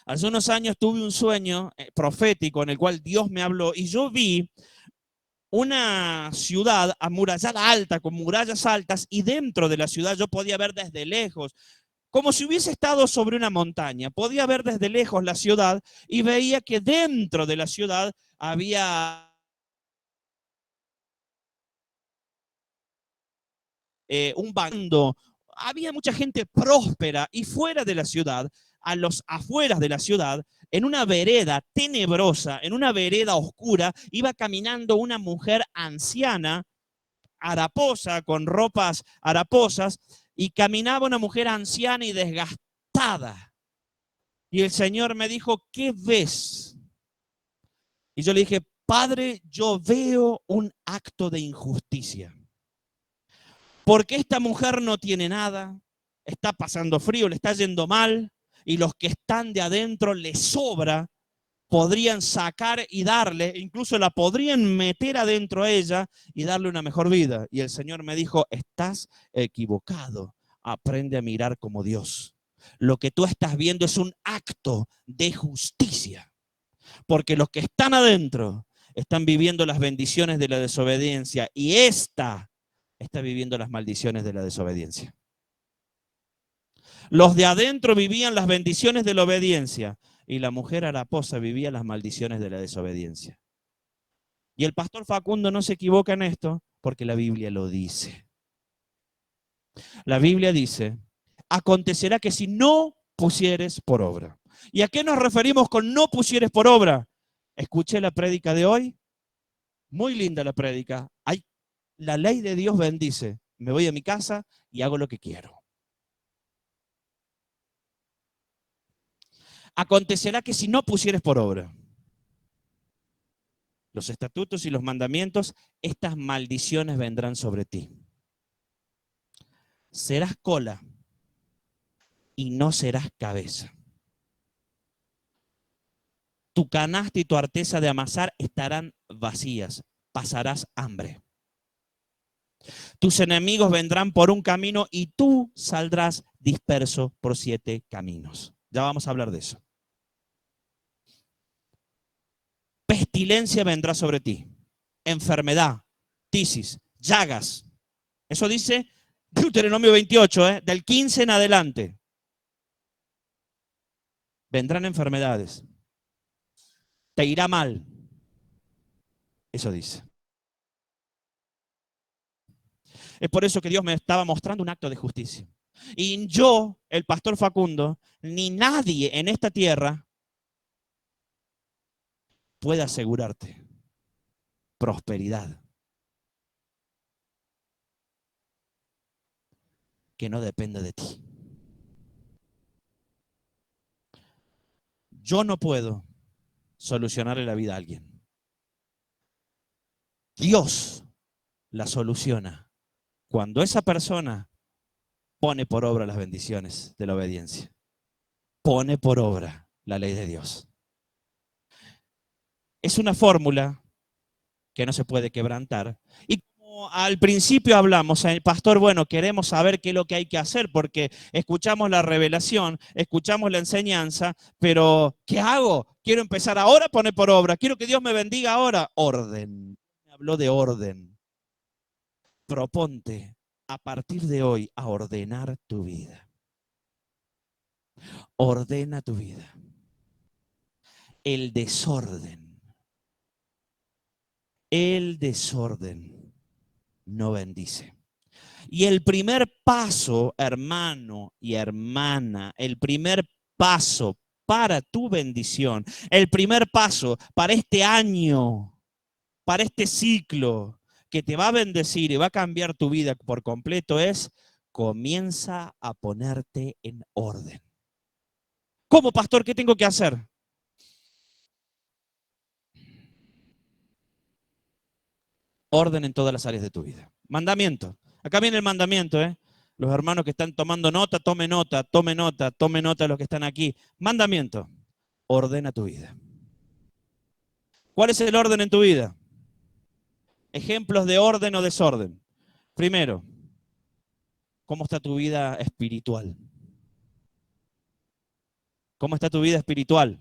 Hace unos años tuve un sueño profético en el cual Dios me habló y yo vi una ciudad amurallada alta, con murallas altas, y dentro de la ciudad yo podía ver desde lejos, como si hubiese estado sobre una montaña. Podía ver desde lejos la ciudad y veía que dentro de la ciudad había un bando, había mucha gente próspera, y fuera de la ciudad, a los afueras de la ciudad, en una vereda tenebrosa, en una vereda oscura, iba caminando una mujer anciana, haraposa, con ropas haraposas, y caminaba una mujer anciana y desgastada. Y el Señor me dijo, ¿qué ves? Y yo le dije, Padre, yo veo un acto de injusticia. Porque esta mujer no tiene nada, está pasando frío, le está yendo mal, y los que están de adentro le sobra, podrían sacar y darle, incluso la podrían meter adentro a ella y darle una mejor vida. Y el Señor me dijo, estás equivocado, aprende a mirar como Dios. Lo que tú estás viendo es un acto de justicia, porque los que están adentro están viviendo las bendiciones de la desobediencia y esta está viviendo las maldiciones de la desobediencia. Los de adentro vivían las bendiciones de la obediencia y la mujer haraposa vivía las maldiciones de la desobediencia. Y el pastor Facundo no se equivoca en esto porque la Biblia lo dice. La Biblia dice, acontecerá que si no pusieres por obra. ¿Y a qué nos referimos con no pusieres por obra? Escuché la prédica de hoy, muy linda la prédica. La ley de Dios bendice. Me voy a mi casa y hago lo que quiero. Acontecerá que si no pusieres por obra los estatutos y los mandamientos, estas maldiciones vendrán sobre ti. Serás cola y no serás cabeza. Tu canasta y tu arteza de amasar estarán vacías. Pasarás hambre. Tus enemigos vendrán por un camino y tú saldrás disperso por 7 caminos. Ya vamos a hablar de eso. Pestilencia vendrá sobre ti. Enfermedad, tisis, llagas. Eso dice Deuteronomio 28, del 15 en adelante. Vendrán enfermedades. Te irá mal. Eso dice. Es por eso que Dios me estaba mostrando un acto de justicia. Y yo, el pastor Facundo, ni nadie en esta tierra puede asegurarte prosperidad que no dependa de ti. Yo no puedo solucionarle la vida a alguien. Dios la soluciona cuando esa persona pone por obra las bendiciones de la obediencia. Pone por obra la ley de Dios. Es una fórmula que no se puede quebrantar. Y como al principio hablamos, el pastor, bueno, queremos saber qué es lo que hay que hacer porque escuchamos la revelación, escuchamos la enseñanza, pero ¿qué hago? Quiero empezar ahora a poner por obra. Quiero que Dios me bendiga ahora. Orden. Me habló de orden. Proponte a partir de hoy a ordenar tu vida. Ordena tu vida. El desorden no bendice. Y el primer paso, hermano y hermana, el primer paso para tu bendición, el primer paso para este año, para este ciclo que te va a bendecir y va a cambiar tu vida por completo es, comienza a ponerte en orden. ¿Cómo, pastor? ¿Qué tengo que hacer? Orden en todas las áreas de tu vida. Mandamiento. Acá viene el mandamiento, ¿eh? Los hermanos que están tomando nota, tome nota, tome nota, tome nota los que están aquí. Mandamiento. Ordena tu vida. ¿Cuál es el orden en tu vida? Ejemplos de orden o desorden. Primero, ¿cómo está tu vida espiritual? ¿Cómo está tu vida espiritual?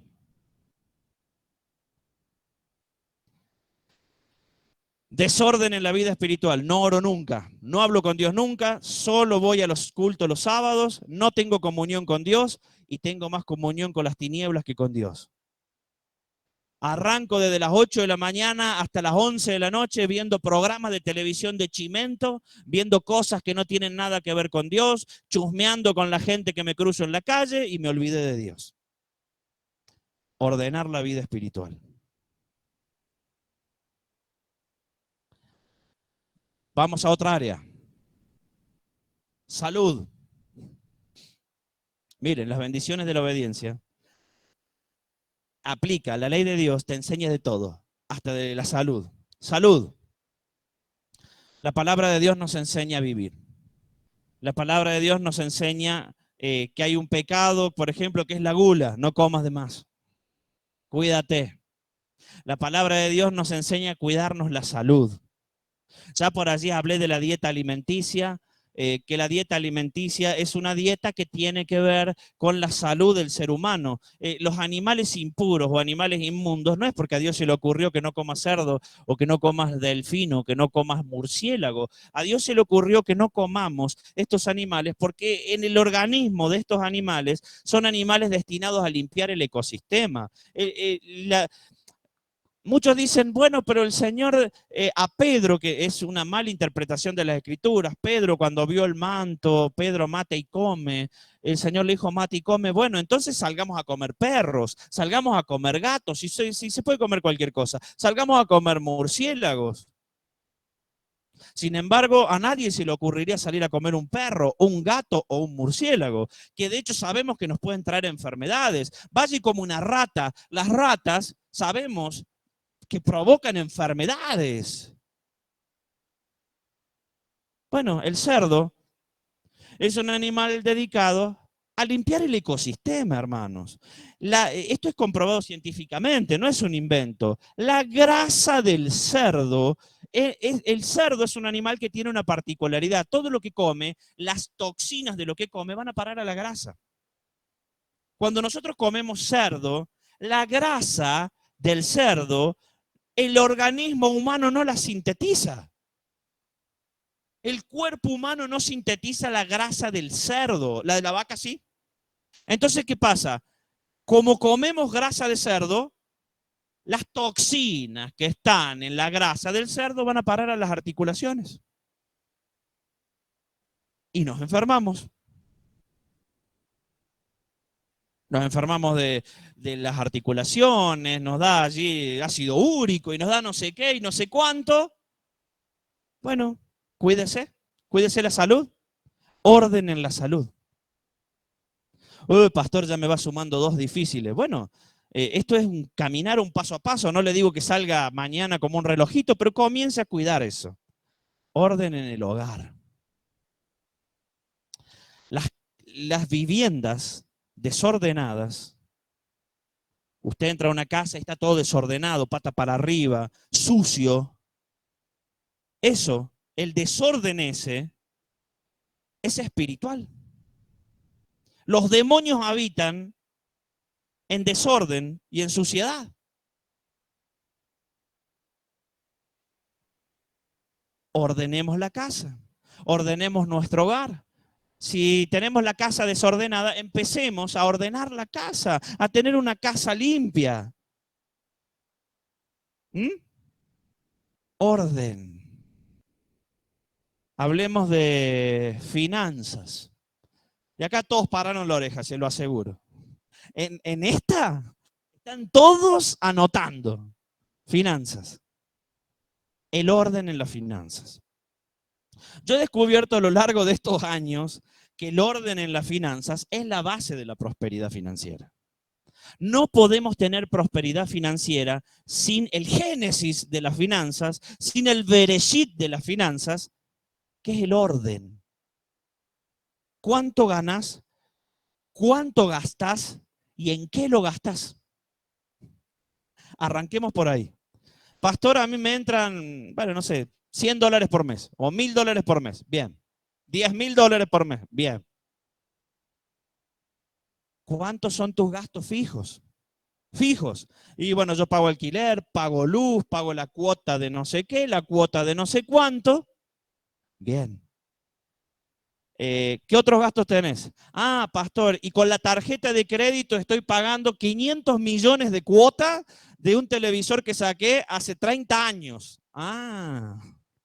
Desorden en la vida espiritual. No oro nunca. No hablo con Dios nunca. Solo voy a los cultos los sábados. No tengo comunión con Dios y tengo más comunión con las tinieblas que con Dios. Arranco desde las 8 de la mañana hasta las 11 de la noche viendo programas de televisión de chimento, viendo cosas que no tienen nada que ver con Dios, chusmeando con la gente que me cruzo en la calle y me olvidé de Dios. Ordenar la vida espiritual. Vamos a otra área. Salud. Miren, las bendiciones de la obediencia. Aplica la ley de Dios, te enseña de todo, hasta de la salud. Salud. La palabra de Dios nos enseña a vivir. La palabra de Dios nos enseña que hay un pecado, por ejemplo, que es la gula. No comas de más. Cuídate. La palabra de Dios nos enseña a cuidarnos la salud. Ya por allí hablé de la dieta alimenticia, que la dieta alimenticia es una dieta que tiene que ver con la salud del ser humano. Los animales impuros o animales inmundos, no es porque a Dios se le ocurrió que no comas cerdo o que no comas delfino o que no comas murciélago. A Dios se le ocurrió que no comamos estos animales porque en el organismo de estos animales son animales destinados a limpiar el ecosistema. Muchos dicen, bueno, pero el Señor a Pedro, que es una mala interpretación de las Escrituras, Pedro cuando vio el manto, Pedro mata y come, el Señor le dijo, mata y come, bueno, entonces salgamos a comer perros, salgamos a comer gatos, si se puede comer cualquier cosa, salgamos a comer murciélagos. Sin embargo, a nadie se le ocurriría salir a comer un perro, un gato o un murciélago, que de hecho sabemos que nos pueden traer enfermedades. Vaya como una rata, las ratas sabemos que provocan enfermedades. Bueno, el cerdo es un animal dedicado a limpiar el ecosistema, hermanos. Esto es comprobado científicamente, no es un invento. La grasa del cerdo, el cerdo es un animal que tiene una particularidad. Todo lo que come, las toxinas de lo que come van a parar a la grasa. Cuando nosotros comemos cerdo, la grasa del cerdo, el organismo humano no la sintetiza. El cuerpo humano no sintetiza la grasa del cerdo, la de la vaca sí. Entonces, ¿qué pasa? Como comemos grasa de cerdo, las toxinas que están en la grasa del cerdo van a parar a las articulaciones. Y nos enfermamos. Nos enfermamos de las articulaciones, nos da allí ácido úrico y nos da no sé qué y no sé cuánto. Bueno, cuídese, cuídese la salud, orden en la salud. Pastor, ya me va sumando dos difíciles. Bueno, esto es un caminar un paso a paso. No le digo que salga mañana como un relojito, pero comience a cuidar eso. Orden en el hogar. Las, las viviendas desordenadas. Usted entra a una casa y está todo desordenado, pata para arriba, sucio. Eso, el desorden ese, es espiritual. Los demonios habitan en desorden y en suciedad. Ordenemos la casa, ordenemos nuestro hogar. Si tenemos la casa desordenada, empecemos a ordenar la casa, a tener una casa limpia. ¿Mm? Orden. Hablemos de finanzas. Y acá todos pararon la oreja, se lo aseguro. En esta están todos anotando. Finanzas. El orden en las finanzas. Yo he descubierto a lo largo de estos años que el orden en las finanzas es la base de la prosperidad financiera. No podemos tener prosperidad financiera sin el génesis de las finanzas, sin el bereshit de las finanzas, que es el orden. ¿Cuánto ganas? ¿Cuánto gastas? ¿Y en qué lo gastas? Arranquemos por ahí. Pastor, a mí me entran, bueno, no sé, $100 por mes o $1000 por mes. Bien. $10,000 por mes. Bien. ¿Cuántos son tus gastos fijos? Fijos. Y bueno, yo pago alquiler, pago luz, pago la cuota de no sé qué, la cuota de no sé cuánto. Bien. ¿Qué otros gastos tenés? Ah, pastor, y con la tarjeta de crédito estoy pagando 500 millones de cuota de un televisor que saqué hace 30 años. Ah,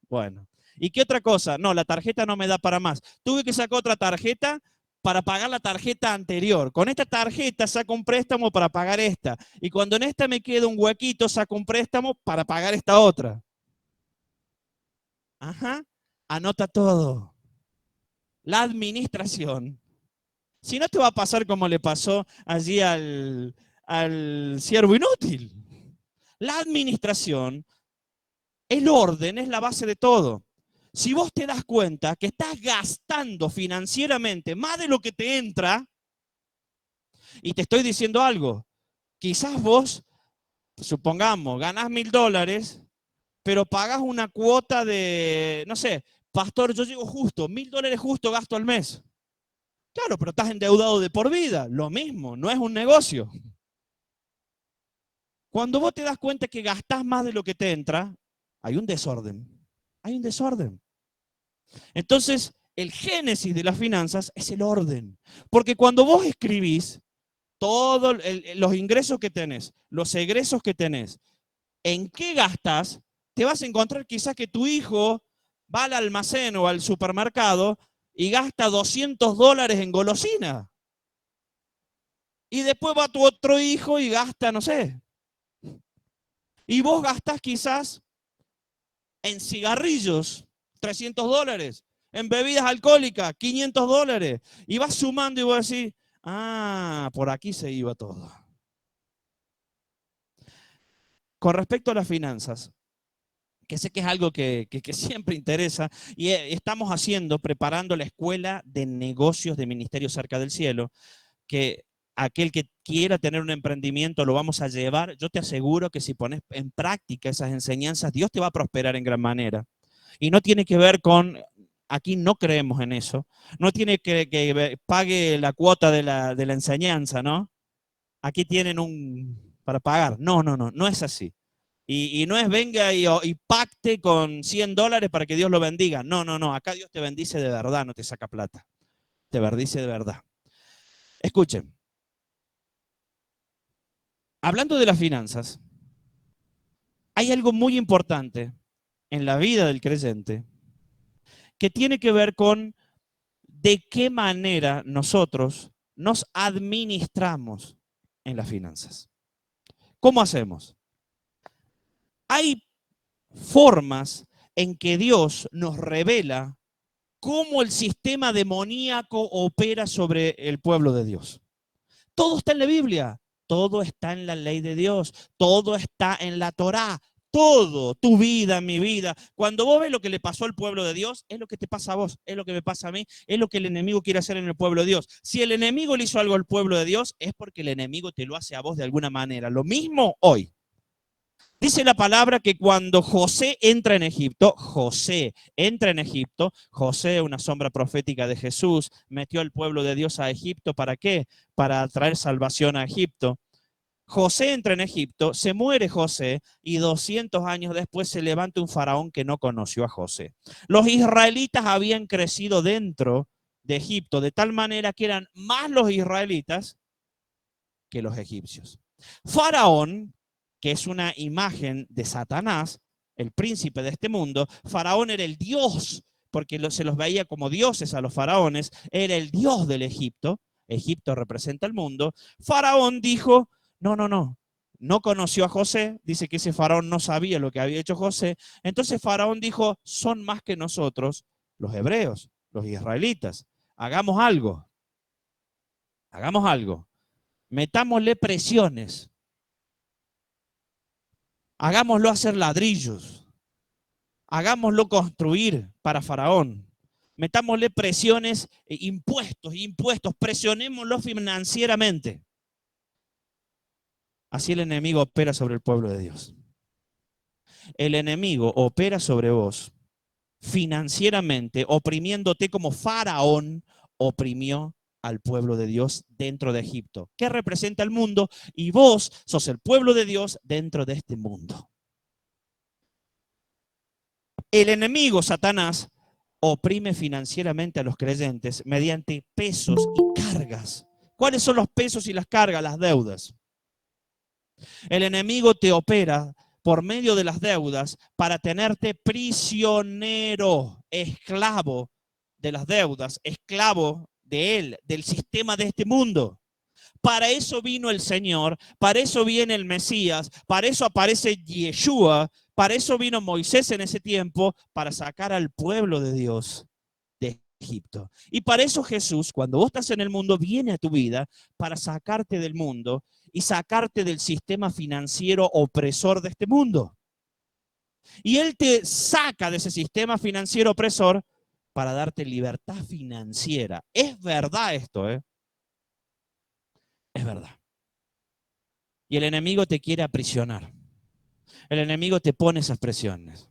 bueno. ¿Y qué otra cosa? No, la tarjeta no me da para más. Tuve que sacar otra tarjeta para pagar la tarjeta anterior. Con esta tarjeta saco un préstamo para pagar esta. Y cuando en esta me queda un huequito, saco un préstamo para pagar esta otra. Ajá. Anota todo. La administración. Si no te va a pasar como le pasó allí al siervo inútil. La administración, el orden es la base de todo. Si vos te das cuenta que estás gastando financieramente más de lo que te entra, y te estoy diciendo algo, quizás vos, supongamos, ganás $1.000, pero pagas una cuota de, no sé, pastor, yo llego justo, $1.000 justo gasto al mes. Claro, pero estás endeudado de por vida. Lo mismo, no es un negocio. Cuando vos te das cuenta que gastás más de lo que te entra, hay un desorden. Hay un desorden. Entonces, el génesis de las finanzas es el orden. Porque cuando vos escribís todos los ingresos que tenés, los egresos que tenés, en qué gastas, te vas a encontrar quizás que tu hijo va al almacén o al supermercado y gasta $200 en golosina. Y después va tu otro hijo y gasta, no sé. Y vos gastás quizás en cigarrillos, $300, en bebidas alcohólicas, $500. Y vas sumando y vos decís, ah, por aquí se iba todo. Con respecto a las finanzas, que sé que es algo que siempre interesa, y estamos preparando la escuela de negocios de Ministerio Cerca del Cielo, que aquel que quiera tener un emprendimiento lo vamos a llevar. Yo te aseguro que si pones en práctica esas enseñanzas, Dios te va a prosperar en gran manera. Y no tiene que ver con, aquí no creemos en eso, no tiene que pague la cuota de la enseñanza, ¿no? Aquí tienen para pagar. No, no, no, no es así. Y no es venga y pacte con $100 para que Dios lo bendiga. No, no, no. Acá Dios te bendice de verdad, no te saca plata. Te bendice de verdad. Escuchen, hablando de las finanzas, hay algo muy importante en la vida del creyente que tiene que ver con de qué manera nosotros nos administramos en las finanzas. ¿Cómo hacemos? Hay formas en que Dios nos revela cómo el sistema demoníaco opera sobre el pueblo de Dios. Todo está en la Biblia, todo está en la ley de Dios, todo está en la Torá, todo, tu vida, mi vida. Cuando vos ves lo que le pasó al pueblo de Dios, es lo que te pasa a vos, es lo que me pasa a mí, es lo que el enemigo quiere hacer en el pueblo de Dios. Si el enemigo le hizo algo al pueblo de Dios, es porque el enemigo te lo hace a vos de alguna manera. Lo mismo hoy. Dice la palabra que cuando José entra en Egipto, José, una sombra profética de Jesús, metió al pueblo de Dios a Egipto. ¿Para qué? Para traer salvación a Egipto. José entra en Egipto, se muere José y 200 años después se levanta un faraón que no conoció a José. Los israelitas habían crecido dentro de Egipto de tal manera que eran más los israelitas que los egipcios. Faraón, que es una imagen de Satanás, el príncipe de este mundo, Faraón era el dios, porque se los veía como dioses a los faraones, era el dios del Egipto. Egipto representa el mundo. Faraón dijo, no, no, no, no conoció a José, dice que ese faraón no sabía lo que había hecho José. Entonces Faraón dijo, son más que nosotros los hebreos, los israelitas. Hagamos algo, hagamos algo. Metámosle presiones. Hagámoslo hacer ladrillos. Hagámoslo construir para Faraón. Metámosle presiones, impuestos, presionémoslo financieramente. Así el enemigo opera sobre el pueblo de Dios. El enemigo opera sobre vos financieramente, oprimiéndote como Faraón oprimió al pueblo de Dios dentro de Egipto, que representa el mundo, y vos sos el pueblo de Dios dentro de este mundo. El enemigo, Satanás, oprime financieramente a los creyentes mediante pesos y cargas. ¿Cuáles son los pesos y las cargas? Las deudas. El enemigo te opera por medio de las deudas para tenerte prisionero, esclavo de las deudas, esclavo de él, del sistema de este mundo. Para eso vino el Señor, para eso viene el Mesías, para eso aparece Yeshua, para eso vino Moisés en ese tiempo, para sacar al pueblo de Dios de Egipto. Y para eso Jesús, cuando vos estás en el mundo, viene a tu vida para sacarte del mundo y sacarte del sistema financiero opresor de este mundo. Y Él te saca de ese sistema financiero opresor para darte libertad financiera. Es verdad esto, ¿eh? Es verdad. Y el enemigo te quiere aprisionar. El enemigo te pone esas presiones.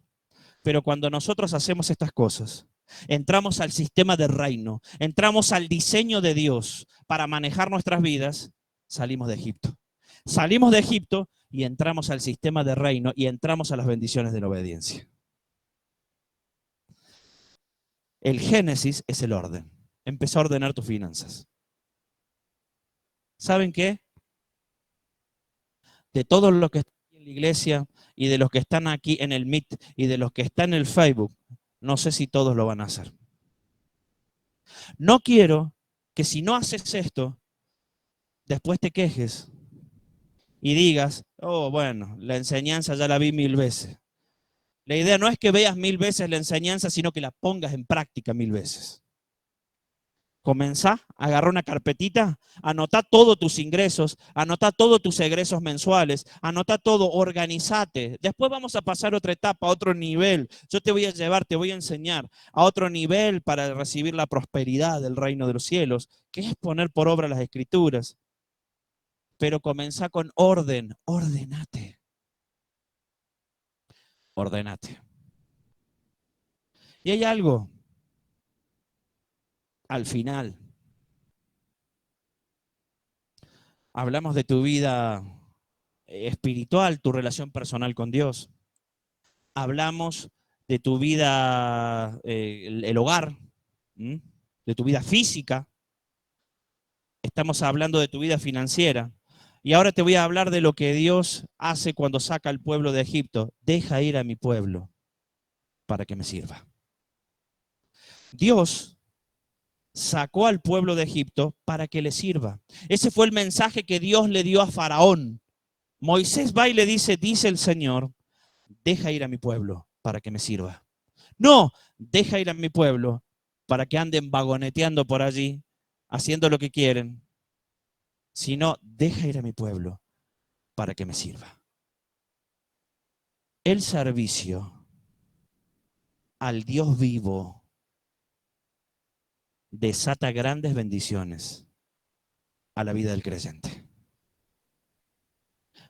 Pero cuando nosotros hacemos estas cosas, entramos al sistema del reino, entramos al diseño de Dios para manejar nuestras vidas, salimos de Egipto. Salimos de Egipto y entramos al sistema de reino y entramos a las bendiciones de la obediencia. El Génesis es el orden. Empezó a ordenar tus finanzas. ¿Saben qué? De todos los que están en la iglesia y de los que están aquí en el Meet y de los que están en el Facebook, no sé si todos lo van a hacer. No quiero que si no haces esto, después te quejes y digas, oh, bueno, la enseñanza ya la vi 1000 veces. La idea no es que veas 1000 veces la enseñanza, sino que la pongas en práctica 1000 veces. Comenzá, agarra una carpetita, anota todos tus ingresos, anota todos tus egresos mensuales, anota todo, organizate. Después vamos a pasar a otra etapa, a otro nivel. Yo te voy a llevar, te voy a enseñar a otro nivel para recibir la prosperidad del reino de los cielos, que es poner por obra las escrituras. Pero comenzá con orden, ordenate. Ordenate. Y hay algo, al final, hablamos de tu vida espiritual, tu relación personal con Dios. Hablamos de tu vida, el hogar, ¿m? De tu vida física. Estamos hablando de tu vida financiera. Y ahora te voy a hablar de lo que Dios hace cuando saca al pueblo de Egipto. Deja ir a mi pueblo para que me sirva. Dios sacó al pueblo de Egipto para que le sirva. Ese fue el mensaje que Dios le dio a Faraón. Moisés va y le dice el Señor, deja ir a mi pueblo para que me sirva. No, deja ir a mi pueblo para que anden vagoneteando por allí, haciendo lo que quieren, sino deja ir a mi pueblo para que me sirva. El servicio al Dios vivo desata grandes bendiciones a la vida del creyente.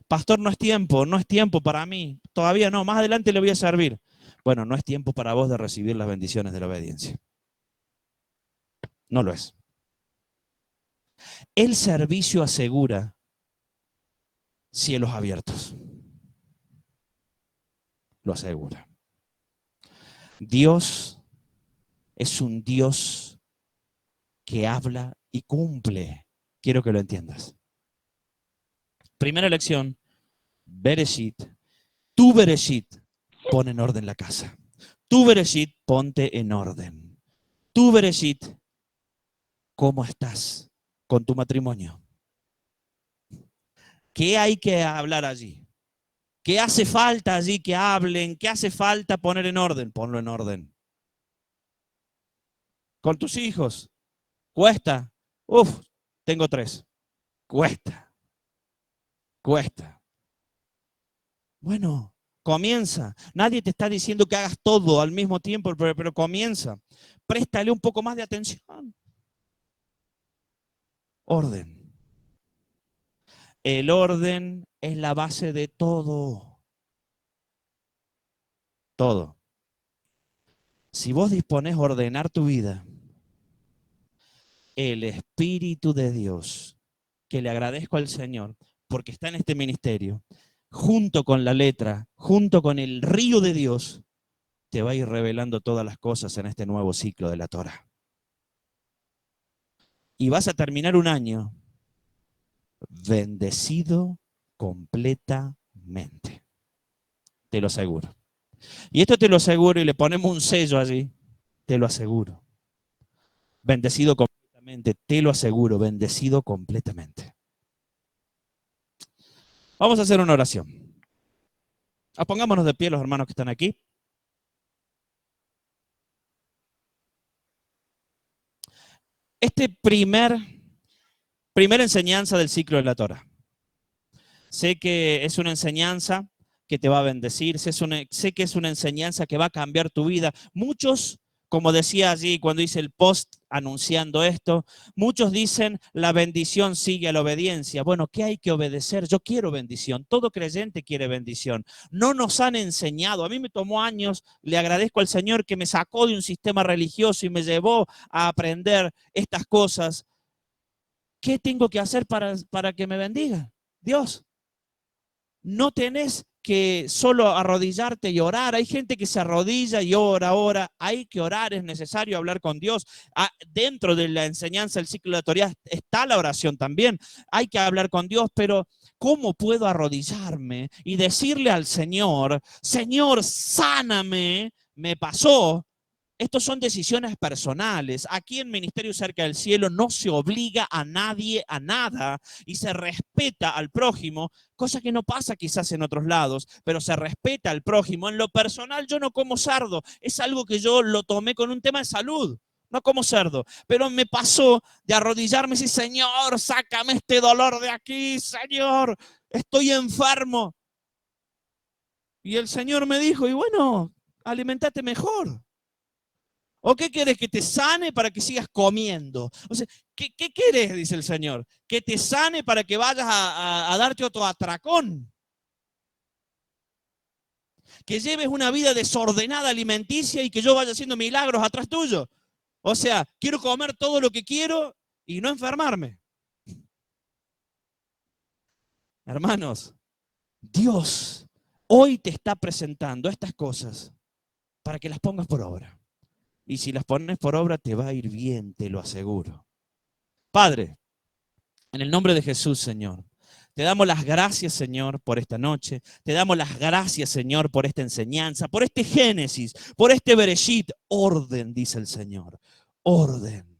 Pastor, no es tiempo para mí, todavía no, más adelante le voy a servir. Bueno, no es tiempo para vos de recibir las bendiciones de la obediencia. No lo es. El servicio asegura cielos abiertos. Lo asegura. Dios es un Dios que habla y cumple. Quiero que lo entiendas. Primera lección, Bereshit. Tu Bereshit, pon en orden la casa. Tu Bereshit, ponte en orden. Tu Bereshit, ¿cómo estás con tu matrimonio? ¿Qué hay que hablar allí? ¿Qué hace falta allí que hablen? ¿Qué hace falta poner en orden? Ponlo en orden. Con tus hijos, cuesta. Uf, tengo 3. Cuesta. Cuesta. Bueno, comienza. Nadie te está diciendo que hagas todo al mismo tiempo, pero comienza. Préstale un poco más de atención. Orden. El orden es la base de todo. Todo. Si vos disponés ordenar tu vida, el Espíritu de Dios, que le agradezco al Señor, porque está en este ministerio, junto con la letra, junto con el río de Dios, te va a ir revelando todas las cosas en este nuevo ciclo de la Torah. Y vas a terminar un año bendecido completamente. Te lo aseguro. Y esto te lo aseguro y le ponemos un sello allí. Te lo aseguro. Bendecido completamente. Te lo aseguro. Bendecido completamente. Vamos a hacer una oración. Pongámonos de pie los hermanos que están aquí. Este primera enseñanza del ciclo de la Torah. Sé que es una enseñanza que te va a bendecir, sé que es una enseñanza que va a cambiar tu vida. Muchos, como decía allí cuando hice el post anunciando esto, muchos dicen la bendición sigue a la obediencia. Bueno, ¿qué hay que obedecer? Yo quiero bendición, todo creyente quiere bendición. No nos han enseñado, a mí me tomó años, le agradezco al Señor que me sacó de un sistema religioso y me llevó a aprender estas cosas. ¿Qué tengo que hacer para que me bendiga Dios? No tenés que solo arrodillarte y orar. Hay gente que se arrodilla y ora. Hay que orar, es necesario hablar con Dios. Dentro de la enseñanza del ciclo de la Torá está la oración también. Hay que hablar con Dios, pero ¿cómo puedo arrodillarme y decirle al Señor, Señor, sáname? Me pasó. Estos son decisiones personales. Aquí en Ministerio Cerca del Cielo no se obliga a nadie a nada y se respeta al prójimo, cosa que no pasa quizás en otros lados, pero se respeta al prójimo. En lo personal yo no como cerdo, es algo que yo lo tomé con un tema de salud. No como cerdo, pero me pasó de arrodillarme y decir, Señor, sácame este dolor de aquí, Señor, estoy enfermo. Y el Señor me dijo, y bueno, alimentate mejor. ¿O qué querés? ¿Que te sane para que sigas comiendo? O sea, ¿qué querés? Dice el Señor. ¿Que te sane para que vayas a darte otro atracón? ¿Que lleves una vida desordenada alimenticia y que yo vaya haciendo milagros atrás tuyo? O sea, quiero comer todo lo que quiero y no enfermarme. Hermanos, Dios hoy te está presentando estas cosas para que las pongas por obra. Y si las pones por obra, te va a ir bien, te lo aseguro. Padre, en el nombre de Jesús, Señor, te damos las gracias, Señor, por esta noche. Te damos las gracias, Señor, por esta enseñanza, por este Génesis, por este Bereshit. Orden, dice el Señor. Orden.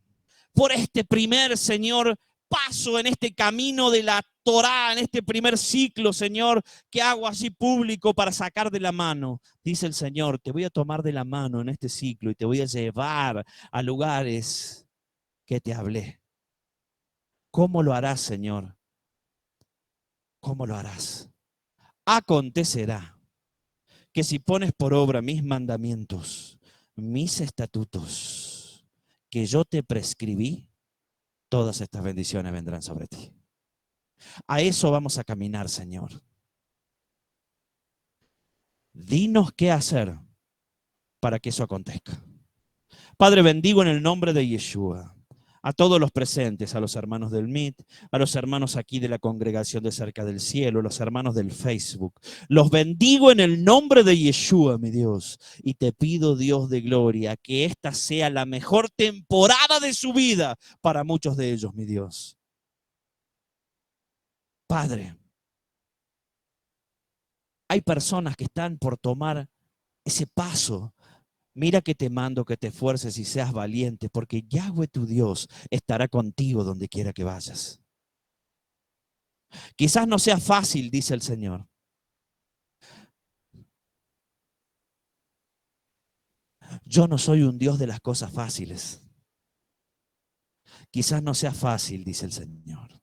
Por este primer, Señor, paso en este camino de la Torá, en este primer ciclo, Señor, que hago así público para sacar de la mano. Dice el Señor, te voy a tomar de la mano en este ciclo y te voy a llevar a lugares que te hablé. ¿Cómo lo harás, Señor? ¿Cómo lo harás? Acontecerá que si pones por obra mis mandamientos, mis estatutos, que yo te prescribí, todas estas bendiciones vendrán sobre ti. A eso vamos a caminar, Señor. Dinos qué hacer para que eso acontezca. Padre, bendigo en el nombre de Yeshua a todos los presentes, a los hermanos del MIT, a los hermanos aquí de la congregación de Cerca del Cielo, a los hermanos del Facebook. Los bendigo en el nombre de Yeshua, mi Dios, y te pido, Dios de gloria, que esta sea la mejor temporada de su vida para muchos de ellos, mi Dios. Padre, hay personas que están por tomar ese paso. Mira que te mando que te esfuerces y seas valiente, porque Yahweh tu Dios estará contigo donde quiera que vayas. Quizás no sea fácil, dice el Señor. Yo no soy un Dios de las cosas fáciles. Quizás no sea fácil, dice el Señor.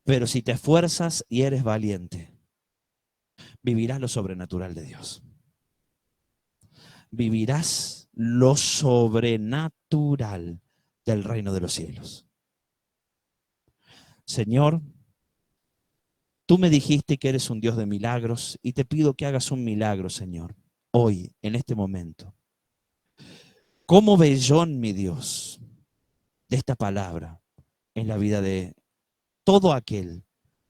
Pero si te esfuerzas y eres valiente, vivirás lo sobrenatural de Dios. Vivirás lo sobrenatural del reino de los cielos. Señor, tú me dijiste que eres un Dios de milagros y te pido que hagas un milagro, Señor, hoy, en este momento. Como vellón, mi Dios, de esta palabra en la vida de todo aquel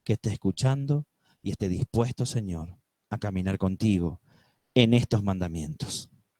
que esté escuchando y esté dispuesto, Señor, a caminar contigo en estos mandamientos.